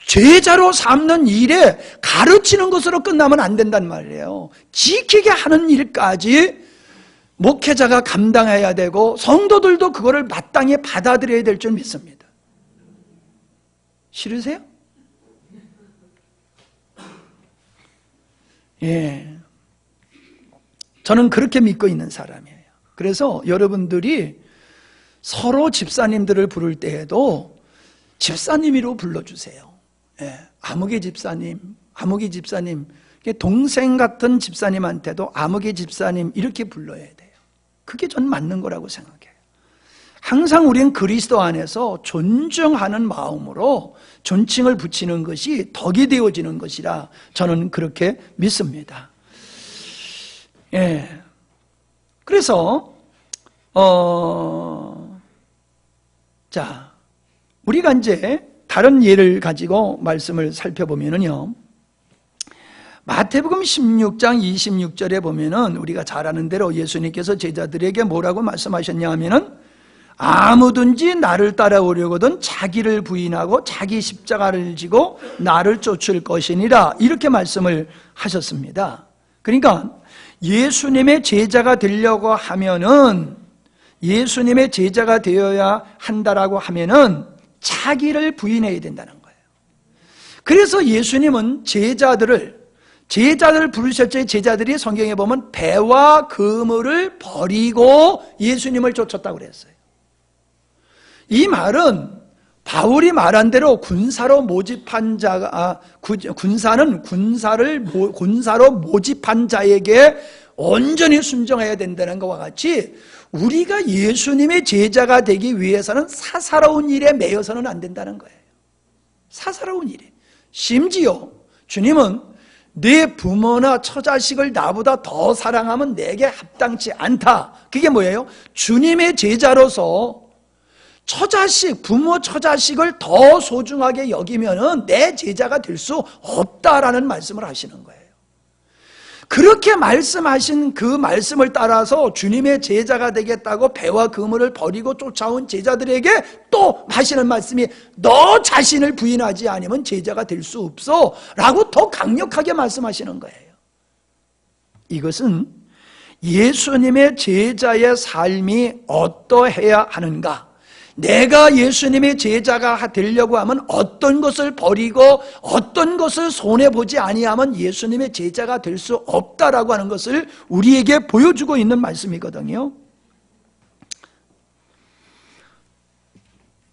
제자로 삼는 일에 가르치는 것으로 끝나면 안 된단 말이에요. 지키게 하는 일까지 목회자가 감당해야 되고 성도들도 그거를 마땅히 받아들여야 될 줄 믿습니다. 싫으세요? 예. 저는 그렇게 믿고 있는 사람이에요. 그래서 여러분들이 서로 집사님들을 부를 때에도 집사님이로 불러주세요. 예. 아무개 집사님, 아무개 집사님, 동생 같은 집사님한테도 아무개 집사님 이렇게 불러야 돼요. 그게 전 맞는 거라고 생각해요. 항상 우리는 그리스도 안에서 존중하는 마음으로 존칭을 붙이는 것이 덕이 되어지는 것이라 저는 그렇게 믿습니다. 예. 그래서 자, 우리가 이제 다른 예를 가지고 말씀을 살펴보면은요. 마태복음 16장 26절에 보면은 우리가 잘 아는 대로 예수님께서 제자들에게 뭐라고 말씀하셨냐 하면은 아무든지 나를 따라오려거든 자기를 부인하고 자기 십자가를 지고 나를 쫓을 것이니라 이렇게 말씀을 하셨습니다. 그러니까 예수님의 제자가 되려고 하면은 예수님의 제자가 되어야 한다라고 하면은 자기를 부인해야 된다는 거예요. 그래서 예수님은 제자들을 부르셨죠. 제자들이 성경에 보면 배와 그물을 버리고 예수님을 쫓았다고 그랬어요. 이 말은 바울이 말한 대로 군사로 모집한 자가 군사는 군사로 모집한 자에게 온전히 순종해야 된다는 것과 같이 우리가 예수님의 제자가 되기 위해서는 사사로운 일에 매여서는 안 된다는 거예요. 사사로운 일에. 심지어 주님은 내 부모나 처자식을 나보다 더 사랑하면 내게 합당치 않다. 그게 뭐예요? 주님의 제자로서 부모 처자식을 더 소중하게 여기면은 내 제자가 될 수 없다라는 말씀을 하시는 거예요. 그렇게 말씀하신 그 말씀을 따라서 주님의 제자가 되겠다고 배와 그물을 버리고 쫓아온 제자들에게 또 하시는 말씀이 너 자신을 부인하지 않으면 제자가 될 수 없어 라고 더 강력하게 말씀하시는 거예요. 이것은 예수님의 제자의 삶이 어떠해야 하는가, 내가 예수님의 제자가 되려고 하면 어떤 것을 버리고 어떤 것을 손해보지 아니하면 예수님의 제자가 될 수 없다라고 하는 것을 우리에게 보여주고 있는 말씀이거든요.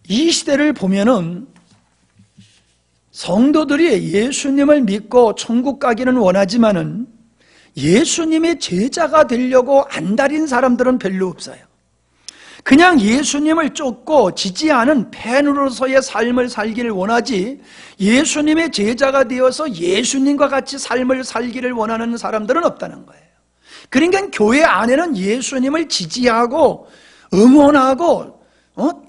이 시대를 보면은 성도들이 예수님을 믿고 천국 가기는 원하지만은 예수님의 제자가 되려고 안달인 사람들은 별로 없어요. 그냥 예수님을 쫓고 지지하는 팬으로서의 삶을 살기를 원하지 예수님의 제자가 되어서 예수님과 같이 삶을 살기를 원하는 사람들은 없다는 거예요. 그러니까 교회 안에는 예수님을 지지하고 응원하고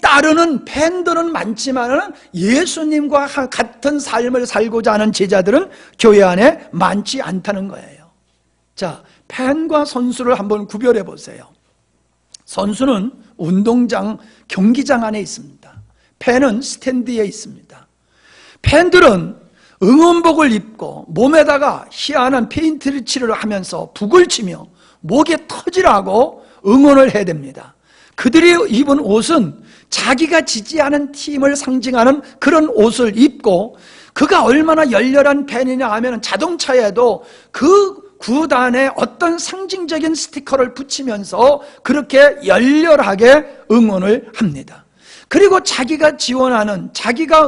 따르는 팬들은 많지만 예수님과 같은 삶을 살고자 하는 제자들은 교회 안에 많지 않다는 거예요. 자, 팬과 선수를 한번 구별해 보세요. 선수는 운동장, 경기장 안에 있습니다. 팬은 스탠드에 있습니다. 팬들은 응원복을 입고 몸에다가 희한한 페인트를 칠을 하면서 북을 치며 목에 터지라고 응원을 해야 됩니다. 그들이 입은 옷은 자기가 지지하는 팀을 상징하는 그런 옷을 입고, 그가 얼마나 열렬한 팬이냐 하면 자동차에도 그 구단에 어떤 상징적인 스티커를 붙이면서 그렇게 열렬하게 응원을 합니다. 그리고 자기가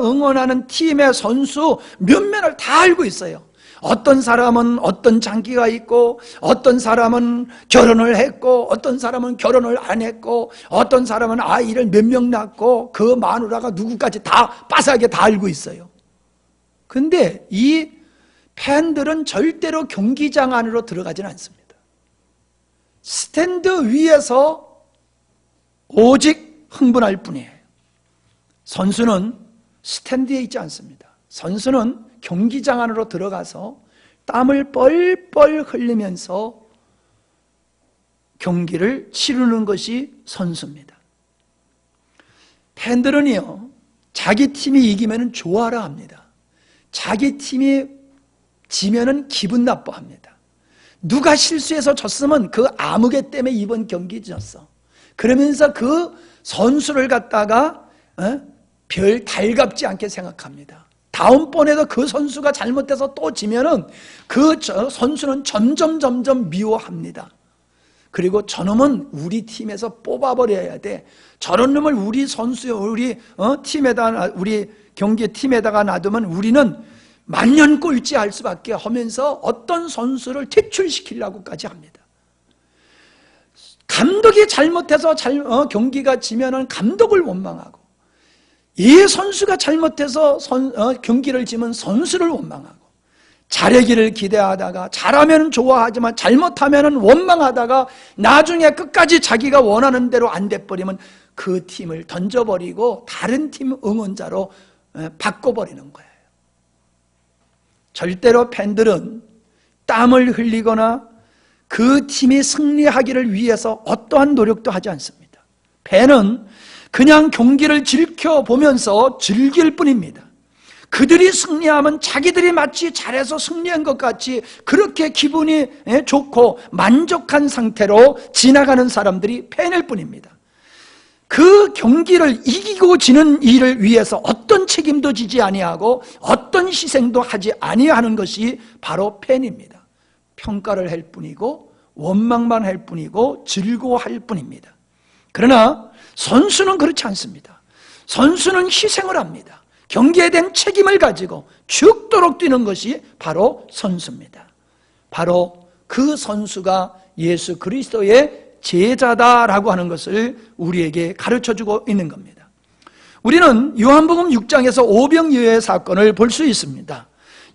응원하는 팀의 선수 몇몇을 다 알고 있어요. 어떤 사람은 어떤 장기가 있고, 어떤 사람은 결혼을 했고, 어떤 사람은 결혼을 안 했고, 어떤 사람은 아이를 몇 명 낳고, 그 마누라가 누구까지 다 빠삭하게 다 알고 있어요. 근데 이 팬들은 절대로 경기장 안으로 들어가지는 않습니다. 스탠드 위에서 오직 흥분할 뿐이에요. 선수는 스탠드에 있지 않습니다. 선수는 경기장 안으로 들어가서 땀을 뻘뻘 흘리면서 경기를 치르는 것이 선수입니다. 팬들은요, 자기 팀이 이기면 좋아라 합니다. 자기 팀이 지면은 기분 나빠합니다. 누가 실수해서 졌으면 그 아무개 때문에 이번 경기 졌어. 그러면서 그 선수를 갖다가 별 달갑지 않게 생각합니다. 다음번에도 그 선수가 잘못해서 또 지면은 그 선수는 점점 미워합니다. 그리고 저놈은 우리 팀에서 뽑아버려야 돼. 저런 놈을 우리 선수, 우리 팀에다, 우리 경기 팀에다가 놔두면 우리는 만년 꼴찌 할 수밖에 하면서 어떤 선수를 퇴출시키려고까지 합니다. 감독이 잘못해서 경기가 지면은 감독을 원망하고, 이 선수가 잘못해서 경기를 지면 선수를 원망하고, 잘하기를 기대하다가 잘하면 좋아하지만 잘못하면 원망하다가 나중에 끝까지 자기가 원하는 대로 안 돼버리면 그 팀을 던져버리고 다른 팀 응원자로 바꿔버리는 거예요. 절대로 팬들은 땀을 흘리거나 그 팀이 승리하기를 위해서 어떠한 노력도 하지 않습니다. 팬은 그냥 경기를 지켜보면서 즐길 뿐입니다. 그들이 승리하면 자기들이 마치 잘해서 승리한 것 같이 그렇게 기분이 좋고 만족한 상태로 지나가는 사람들이 팬일 뿐입니다. 그 경기를 이기고 지는 일을 위해서 어떤 책임도 지지 아니하고 어떤 희생도 하지 아니하는 것이 바로 팬입니다. 평가를 할 뿐이고 원망만 할 뿐이고 즐거워할 뿐입니다. 그러나 선수는 그렇지 않습니다. 선수는 희생을 합니다. 경기에 대한 책임을 가지고 죽도록 뛰는 것이 바로 선수입니다. 바로 그 선수가 예수 그리스도의 제자다라고 하는 것을 우리에게 가르쳐주고 있는 겁니다. 우리는 요한복음 6장에서 오병이어의 사건을 볼 수 있습니다.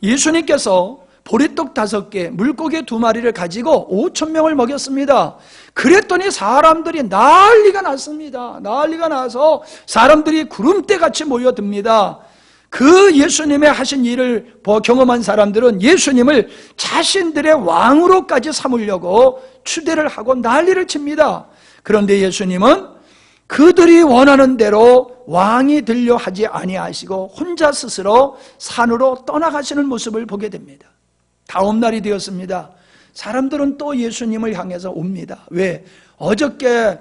예수님께서 보리떡 5개, 물고기 2마리를 가지고 5,000명을 먹였습니다. 그랬더니 사람들이 난리가 났습니다. 난리가 나서 사람들이 구름대같이 모여듭니다. 그 예수님의 하신 일을 경험한 사람들은 예수님을 자신들의 왕으로까지 삼으려고 추대를 하고 난리를 칩니다. 그런데 예수님은 그들이 원하는 대로 왕이 되려 하지 아니하시고 혼자 스스로 산으로 떠나가시는 모습을 보게 됩니다. 다음 날이 되었습니다. 사람들은 또 예수님을 향해서 옵니다. 왜? 어저께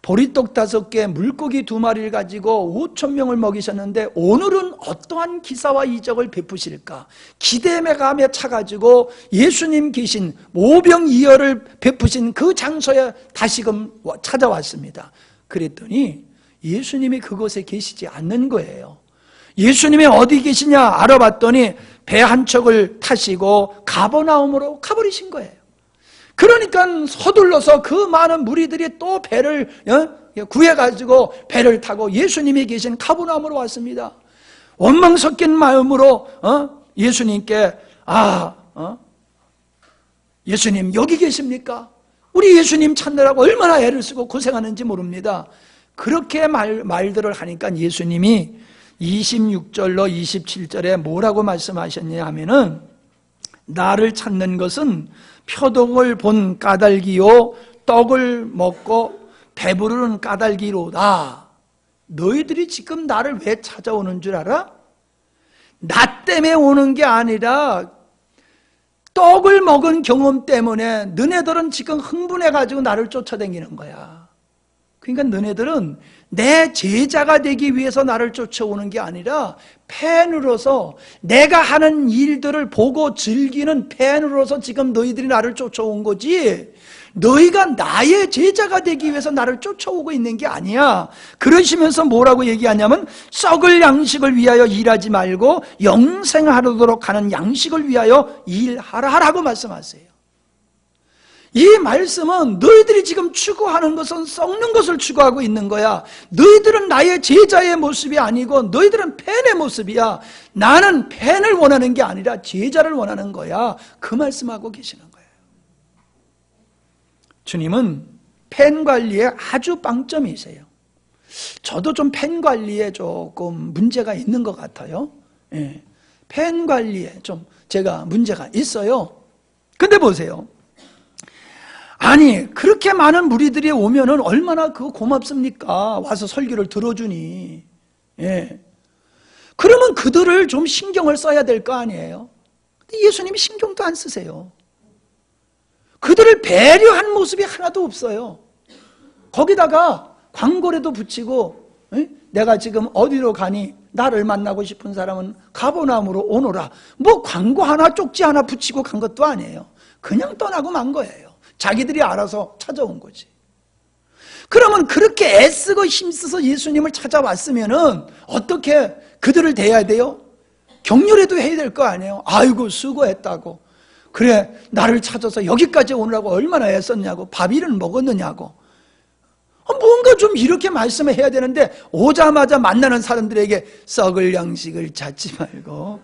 보리떡 5개, 물고기 2마리를 가지고 5,000명을 먹이셨는데 오늘은 어떠한 기사와 이적을 베푸실까? 기대감에 차가지고 예수님 계신 오병이어를 베푸신 그 장소에 다시금 찾아왔습니다. 그랬더니 예수님이 그곳에 계시지 않는 거예요. 예수님이 어디 계시냐 알아봤더니 배 한 척을 타시고 가버나움으로 가버리신 거예요. 그러니까 서둘러서 그 많은 무리들이 또 배를 구해가지고 배를 타고 예수님이 계신 가버나움으로 왔습니다. 원망 섞인 마음으로 예수님께 예수님 여기 계십니까? 우리 예수님 찾느라고 얼마나 애를 쓰고 고생하는지 모릅니다. 그렇게 말들을 하니까 예수님이 26절로 27절에 뭐라고 말씀하셨냐 하면은 나를 찾는 것은 표독을 본 까닭이요 떡을 먹고 배부르는 까닭이로다. 너희들이 지금 나를 왜 찾아오는 줄 알아? 나 때문에 오는 게 아니라 떡을 먹은 경험 때문에 너네들은 지금 흥분해가지고 나를 쫓아다니는 거야. 그러니까 너네들은 내 제자가 되기 위해서 나를 쫓아오는 게 아니라 팬으로서 내가 하는 일들을 보고 즐기는 팬으로서 지금 너희들이 나를 쫓아온 거지, 너희가 나의 제자가 되기 위해서 나를 쫓아오고 있는 게 아니야. 그러시면서 뭐라고 얘기하냐면 썩을 양식을 위하여 일하지 말고 영생하도록 하는 양식을 위하여 일하라고 말씀하세요. 이 말씀은 너희들이 지금 추구하는 것은 썩는 것을 추구하고 있는 거야. 너희들은 나의 제자의 모습이 아니고 너희들은 팬의 모습이야. 나는 팬을 원하는 게 아니라 제자를 원하는 거야. 그 말씀하고 계시는 거예요. 주님은 팬 관리에 아주 빵점이세요. 저도 좀 팬 관리에 조금 문제가 있는 것 같아요. 팬 관리에 좀 제가 문제가 있어요. 근데 보세요. 아니 그렇게 많은 무리들이 오면은 얼마나 그거 고맙습니까? 와서 설교를 들어주니. 예. 그러면 그들을 좀 신경을 써야 될 거 아니에요. 근데 예수님이 신경도 안 쓰세요. 그들을 배려한 모습이 하나도 없어요. 거기다가 광고라도 붙이고, 내가 지금 어디로 가니 나를 만나고 싶은 사람은 가버나움으로 오너라. 뭐 광고 하나 쪽지 하나 붙이고 간 것도 아니에요. 그냥 떠나고 만 거예요. 자기들이 알아서 찾아온 거지. 그러면 그렇게 애쓰고 힘써서 예수님을 찾아왔으면은 어떻게 그들을 대해야 돼요? 격려라도 해야 될 거 아니에요. 아이고 수고했다고. 그래 나를 찾아서 여기까지 오느라고 얼마나 애썼냐고. 밥이는 먹었느냐고. 뭔가 좀 이렇게 말씀을 해야 되는데 오자마자 만나는 사람들에게 썩을 양식을 찾지 말고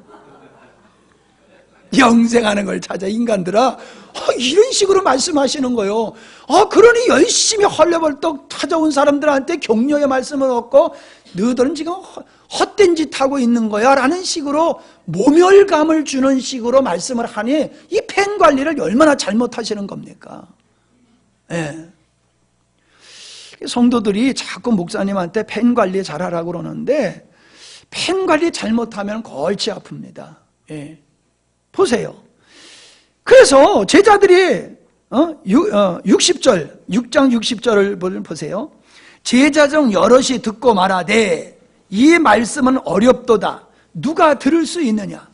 영생하는 걸 찾아 인간들아. 이런 식으로 말씀하시는 거예요. 그러니 열심히 헐레벌떡 찾아온 사람들한테 격려의 말씀을 얻고 너희들은 지금 헛된 짓 하고 있는 거야 라는 식으로 모멸감을 주는 식으로 말씀을 하니 이 팬 관리를 얼마나 잘못하시는 겁니까? 예. 성도들이 자꾸 목사님한테 팬 관리 잘하라고 그러는데 팬 관리 잘못하면 골치 아픕니다. 예. 보세요. 그래서 제자들이 60절 6장 60절을 보세요. 제자 중 여럿이 듣고 말하되 이 말씀은 어렵도다. 누가 들을 수 있느냐?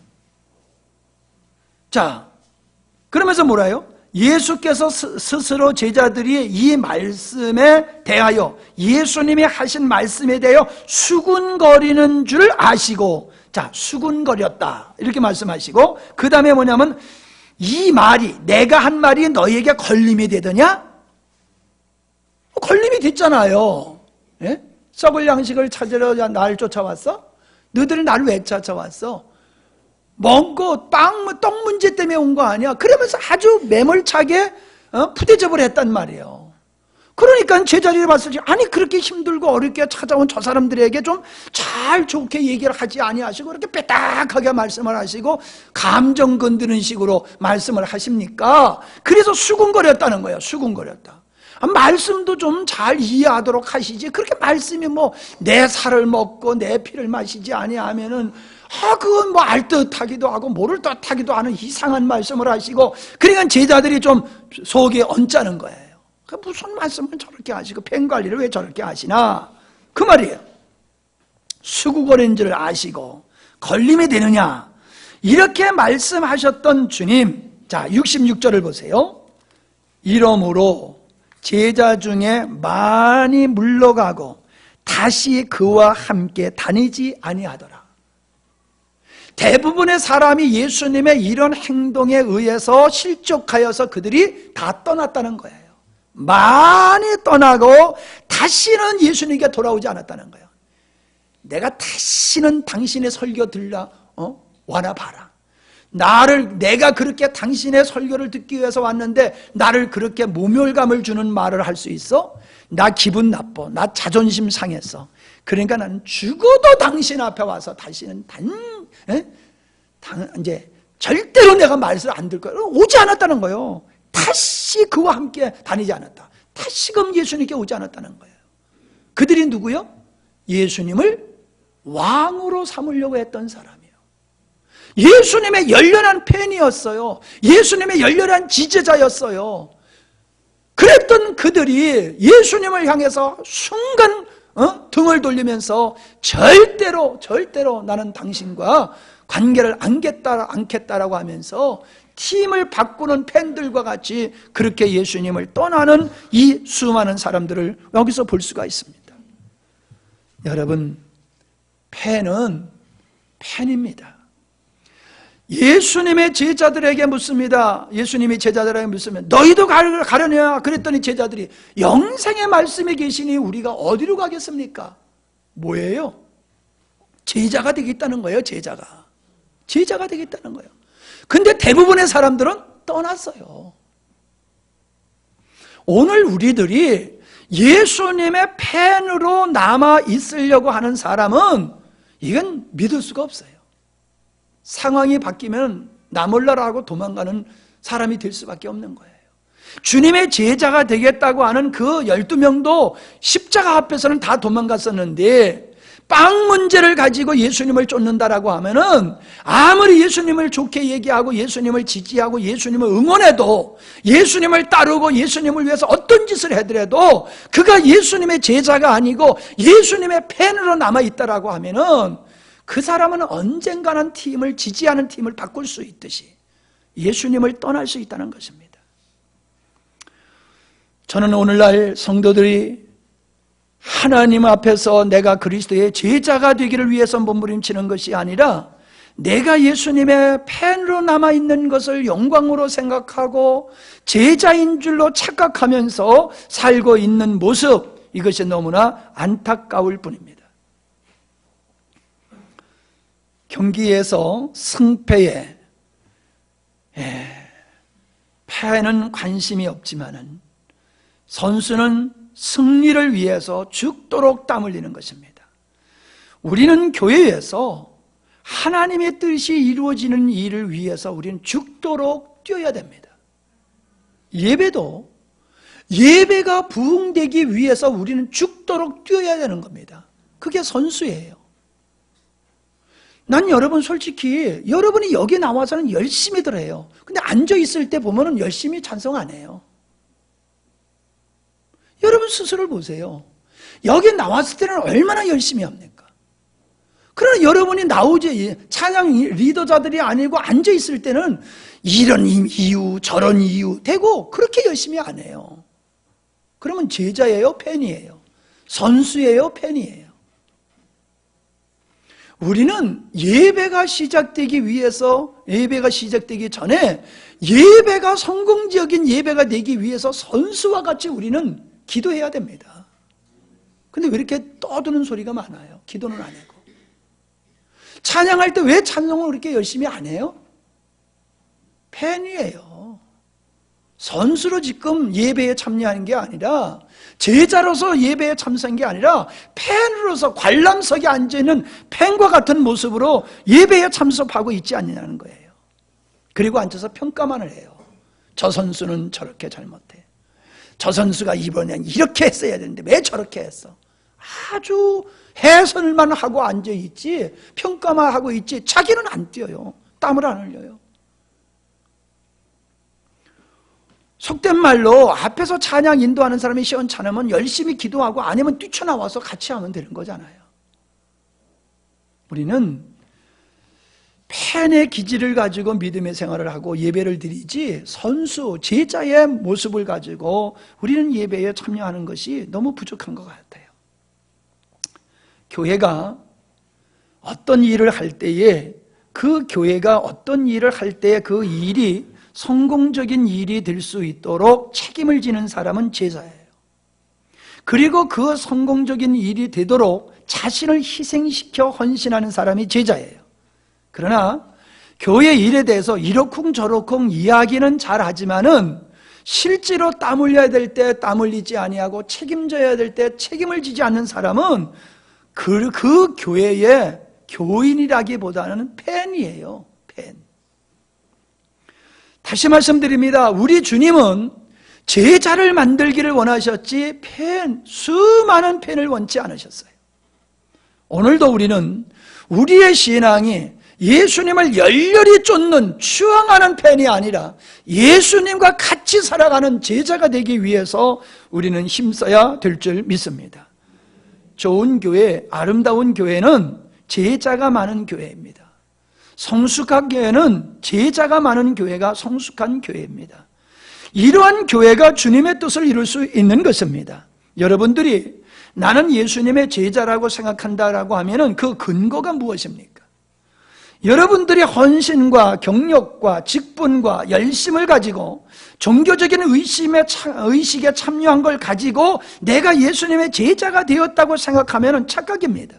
자, 그러면서 뭐라요? 예수께서 스스로 제자들이 이 말씀에 대하여 예수님이 하신 말씀에 대하여 수군거리는 줄 아시고, 자, 수군거렸다 이렇게 말씀하시고 그 다음에 뭐냐면 이 말이 내가 한 말이 너희에게 걸림이 되더냐? 걸림이 됐잖아요. 예? 썩을 양식을 찾으러 날 쫓아왔어? 너희들은 나를 왜 찾아왔어? 먹고 떡 문제 때문에 온 거 아니야? 그러면서 아주 매몰차게 푸대접을 했단 말이에요. 그러니까 제자들이 봤을 때 아니 그렇게 힘들고 어렵게 찾아온 저 사람들에게 좀 잘 좋게 얘기를 하지 아니하시고 이렇게 빼딱하게 말씀을 하시고 감정 건드는 식으로 말씀을 하십니까? 그래서 수군거렸다는 거예요. 수군거렸다. 말씀도 좀 잘 이해하도록 하시지 그렇게 말씀이 뭐 내 살을 먹고 내 피를 마시지 아니하면은 그건 뭐 알듯하기도 하고 모를 듯하기도 하는 이상한 말씀을 하시고 그러니까 제자들이 좀 속이 언짢은 거예요. 무슨 말씀을 저렇게 하시고 팬 관리를 왜 저렇게 하시나 그 말이에요. 수구거린 줄 아시고 걸림이 되느냐 이렇게 말씀하셨던 주님. 자 66절을 보세요. 이러므로 제자 중에 많이 물러가고 다시 그와 함께 다니지 아니하더라. 대부분의 사람이 예수님의 이런 행동에 의해서 실족하여서 그들이 다 떠났다는 거예요. 많이 떠나고 다시는 예수님께 돌아오지 않았다는 거예요. 내가 다시는 당신의 설교 들라 와나 봐라. 내가 그렇게 당신의 설교를 듣기 위해서 왔는데 나를 그렇게 모멸감을 주는 말을 할 수 있어? 나 기분 나빠. 나 자존심 상했어. 그러니까 나는 죽어도 당신 앞에 와서 다시는 이제 절대로 내가 말씀을 안 들 거야. 오지 않았다는 거예요. 다시 그와 함께 다니지 않았다. 다시금 예수님께 오지 않았다는 거예요. 그들이 누구요? 예수님을 왕으로 삼으려고 했던 사람이에요. 예수님의 열렬한 팬이었어요. 예수님의 열렬한 지지자였어요. 그랬던 그들이 예수님을 향해서 순간 등을 돌리면서 절대로 나는 당신과 관계를 않겠다라고 하면서 팀을 바꾸는 팬들과 같이 그렇게 예수님을 떠나는 이 수많은 사람들을 여기서 볼 수가 있습니다. 여러분, 팬은 팬입니다. 예수님의 제자들에게 묻습니다. 예수님이 제자들에게 묻으면 너희도 가려냐? 그랬더니 제자들이 영생의 말씀에 계시니 우리가 어디로 가겠습니까? 뭐예요? 제자가 되겠다는 거예요. 제자가 되겠다는 거예요. 근데 대부분의 사람들은 떠났어요. 오늘 우리들이 예수님의 팬으로 남아 있으려고 하는 사람은 이건 믿을 수가 없어요. 상황이 바뀌면 나 몰라라 하고 도망가는 사람이 될 수밖에 없는 거예요. 주님의 제자가 되겠다고 하는 그 12명도 십자가 앞에서는 다 도망갔었는데, 빵 문제를 가지고 예수님을 쫓는다라고 하면은 아무리 예수님을 좋게 얘기하고 예수님을 지지하고 예수님을 응원해도, 예수님을 따르고 예수님을 위해서 어떤 짓을 해더라도 그가 예수님의 제자가 아니고 예수님의 팬으로 남아있다라고 하면은 그 사람은 언젠가는 팀을, 지지하는 팀을 바꿀 수 있듯이 예수님을 떠날 수 있다는 것입니다. 저는 오늘날 성도들이 하나님 앞에서 내가 그리스도의 제자가 되기를 위해서 몸부림치는 것이 아니라 내가 예수님의 팬으로 남아있는 것을 영광으로 생각하고 제자인 줄로 착각하면서 살고 있는 모습, 이것이 너무나 안타까울 뿐입니다. 경기에서 승패에 패는 관심이 없지만은 선수는 승리를 위해서 죽도록 땀 흘리는 것입니다. 우리는 교회에서 하나님의 뜻이 이루어지는 일을 위해서 우리는 죽도록 뛰어야 됩니다. 예배도 예배가 부흥되기 위해서 우리는 죽도록 뛰어야 되는 겁니다. 그게 선수예요. 난 여러분 솔직히 여러분이 여기 나와서는 열심히들 해요. 근데 앉아있을 때 보면은 열심히 찬송 안 해요. 여러분 스스로를 보세요. 여기 나왔을 때는 얼마나 열심히 합니까? 그러나 여러분이 나오지, 찬양 리더자들이 아니고 앉아있을 때는 이런 이유 저런 이유 되고 그렇게 열심히 안 해요. 그러면 제자예요? 팬이에요? 선수예요? 팬이에요? 우리는 예배가 시작되기 위해서, 예배가 시작되기 전에 예배가 성공적인 예배가 되기 위해서 선수와 같이 우리는 기도해야 됩니다. 근데 왜 이렇게 떠드는 소리가 많아요? 기도는 안 하고. 찬양할 때 왜 찬송을 그렇게 열심히 안 해요? 팬이에요. 선수로 지금 예배에 참여하는 게 아니라, 제자로서 예배에 참석한 게 아니라 팬으로서 관람석에 앉아있는 팬과 같은 모습으로 예배에 참석하고 있지 않느냐는 거예요. 그리고 앉아서 평가만을 해요. 저 선수는 저렇게 잘못해. 저 선수가 이번엔 이렇게 했어야 되는데 왜 저렇게 했어? 아주 해설만 하고 앉아있지, 평가만 하고 있지, 자기는 안 뛰어요. 땀을 안 흘려요. 속된 말로 앞에서 찬양 인도하는 사람이 시원찮으면 열심히 기도하고 아니면 뛰쳐나와서 같이 하면 되는 거잖아요. 우리는 팬의 기질을 가지고 믿음의 생활을 하고 예배를 드리지, 선수, 제자의 모습을 가지고 우리는 예배에 참여하는 것이 너무 부족한 것 같아요. 교회가 어떤 일을 할 때에, 그 교회가 어떤 일을 할 때에 그 일이 성공적인 일이 될 수 있도록 책임을 지는 사람은 제자예요. 그리고 그 성공적인 일이 되도록 자신을 희생시켜 헌신하는 사람이 제자예요. 그러나 교회 일에 대해서 이러쿵 저러쿵 이야기는 잘하지만은 실제로 땀 흘려야 될 때 땀 흘리지 아니하고 책임져야 될 때 책임을 지지 않는 사람은 그 교회의 교인이라기보다는 팬이에요. 팬. 다시 말씀드립니다. 우리 주님은 제자를 만들기를 원하셨지 수많은 팬을 원치 않으셨어요. 오늘도 우리는 우리의 신앙이 예수님을 열렬히 쫓는 추앙하는 팬이 아니라 예수님과 같이 살아가는 제자가 되기 위해서 우리는 힘써야 될 줄 믿습니다. 좋은 교회, 아름다운 교회는 제자가 많은 교회입니다. 성숙한 교회는 제자가 많은 교회가 성숙한 교회입니다. 이러한 교회가 주님의 뜻을 이룰 수 있는 것입니다. 여러분들이 나는 예수님의 제자라고 생각한다라고 하면은 그 근거가 무엇입니까? 여러분들이 헌신과 경력과 직분과 열심을 가지고 종교적인 의식에 참여한 걸 가지고 내가 예수님의 제자가 되었다고 생각하면은 착각입니다.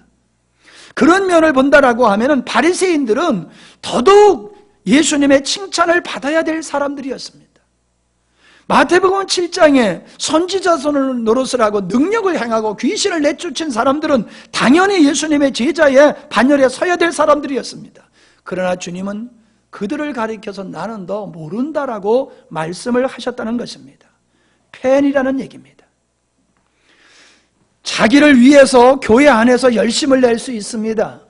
그런 면을 본다라고 하면은 바리새인들은 더더욱 예수님의 칭찬을 받아야 될 사람들이었습니다. 마태복음 7장에 선지자손을 노릇을 하고 능력을 행하고 귀신을 내쫓은 사람들은 당연히 예수님의 제자의 반열에 서야 될 사람들이었습니다. 그러나 주님은 그들을 가리켜서 나는 너 모른다라고 말씀을 하셨다는 것입니다. 팬이라는 얘기입니다. 자기를 위해서 교회 안에서 열심을 낼 수 있습니다.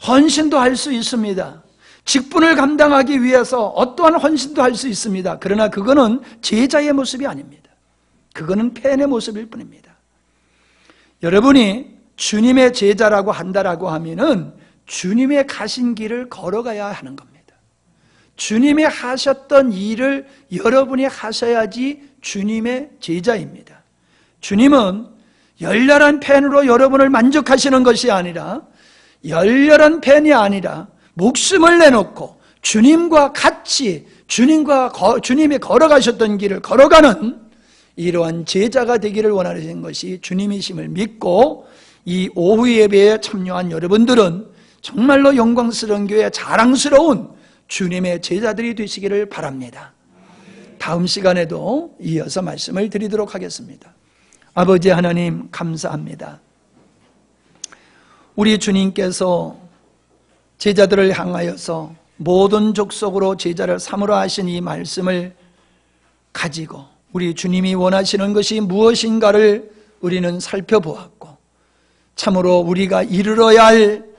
헌신도 할 수 있습니다. 직분을 감당하기 위해서 어떠한 헌신도 할 수 있습니다. 그러나 그거는 제자의 모습이 아닙니다. 그거는 팬의 모습일 뿐입니다. 여러분이 주님의 제자라고 한다라고 하면은 주님의 가신 길을 걸어가야 하는 겁니다. 주님이 하셨던 일을 여러분이 하셔야지 주님의 제자입니다. 주님은 열렬한 팬으로 여러분을 만족하시는 것이 아니라, 열렬한 팬이 아니라 목숨을 내놓고 주님과 같이 주님이 걸어가셨던 길을 걸어가는 이러한 제자가 되기를 원하는 것이 주님이심을 믿고, 이 오후 예배에 참여한 여러분들은 정말로 영광스러운 교회, 자랑스러운 주님의 제자들이 되시기를 바랍니다. 다음 시간에도 이어서 말씀을 드리도록 하겠습니다. 아버지 하나님, 감사합니다. 우리 주님께서 제자들을 향하여서 모든 족속으로 제자를 삼으라 하신 이 말씀을 가지고 우리 주님이 원하시는 것이 무엇인가를 우리는 살펴보았고, 참으로 우리가 이르러야 할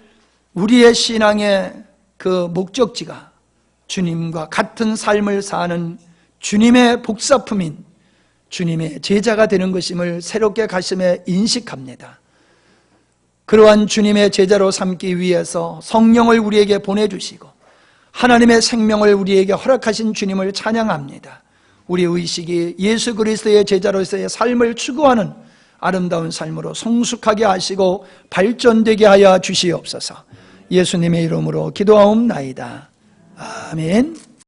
우리의 신앙의 그 목적지가 주님과 같은 삶을 사는 주님의 복사품인 주님의 제자가 되는 것임을 새롭게 가슴에 인식합니다. 그러한 주님의 제자로 삼기 위해서 성령을 우리에게 보내주시고 하나님의 생명을 우리에게 허락하신 주님을 찬양합니다. 우리 의식이 예수 그리스도의 제자로서의 삶을 추구하는 아름다운 삶으로 성숙하게 하시고 발전되게 하여 주시옵소서. 예수님의 이름으로 기도하옵나이다. 아멘.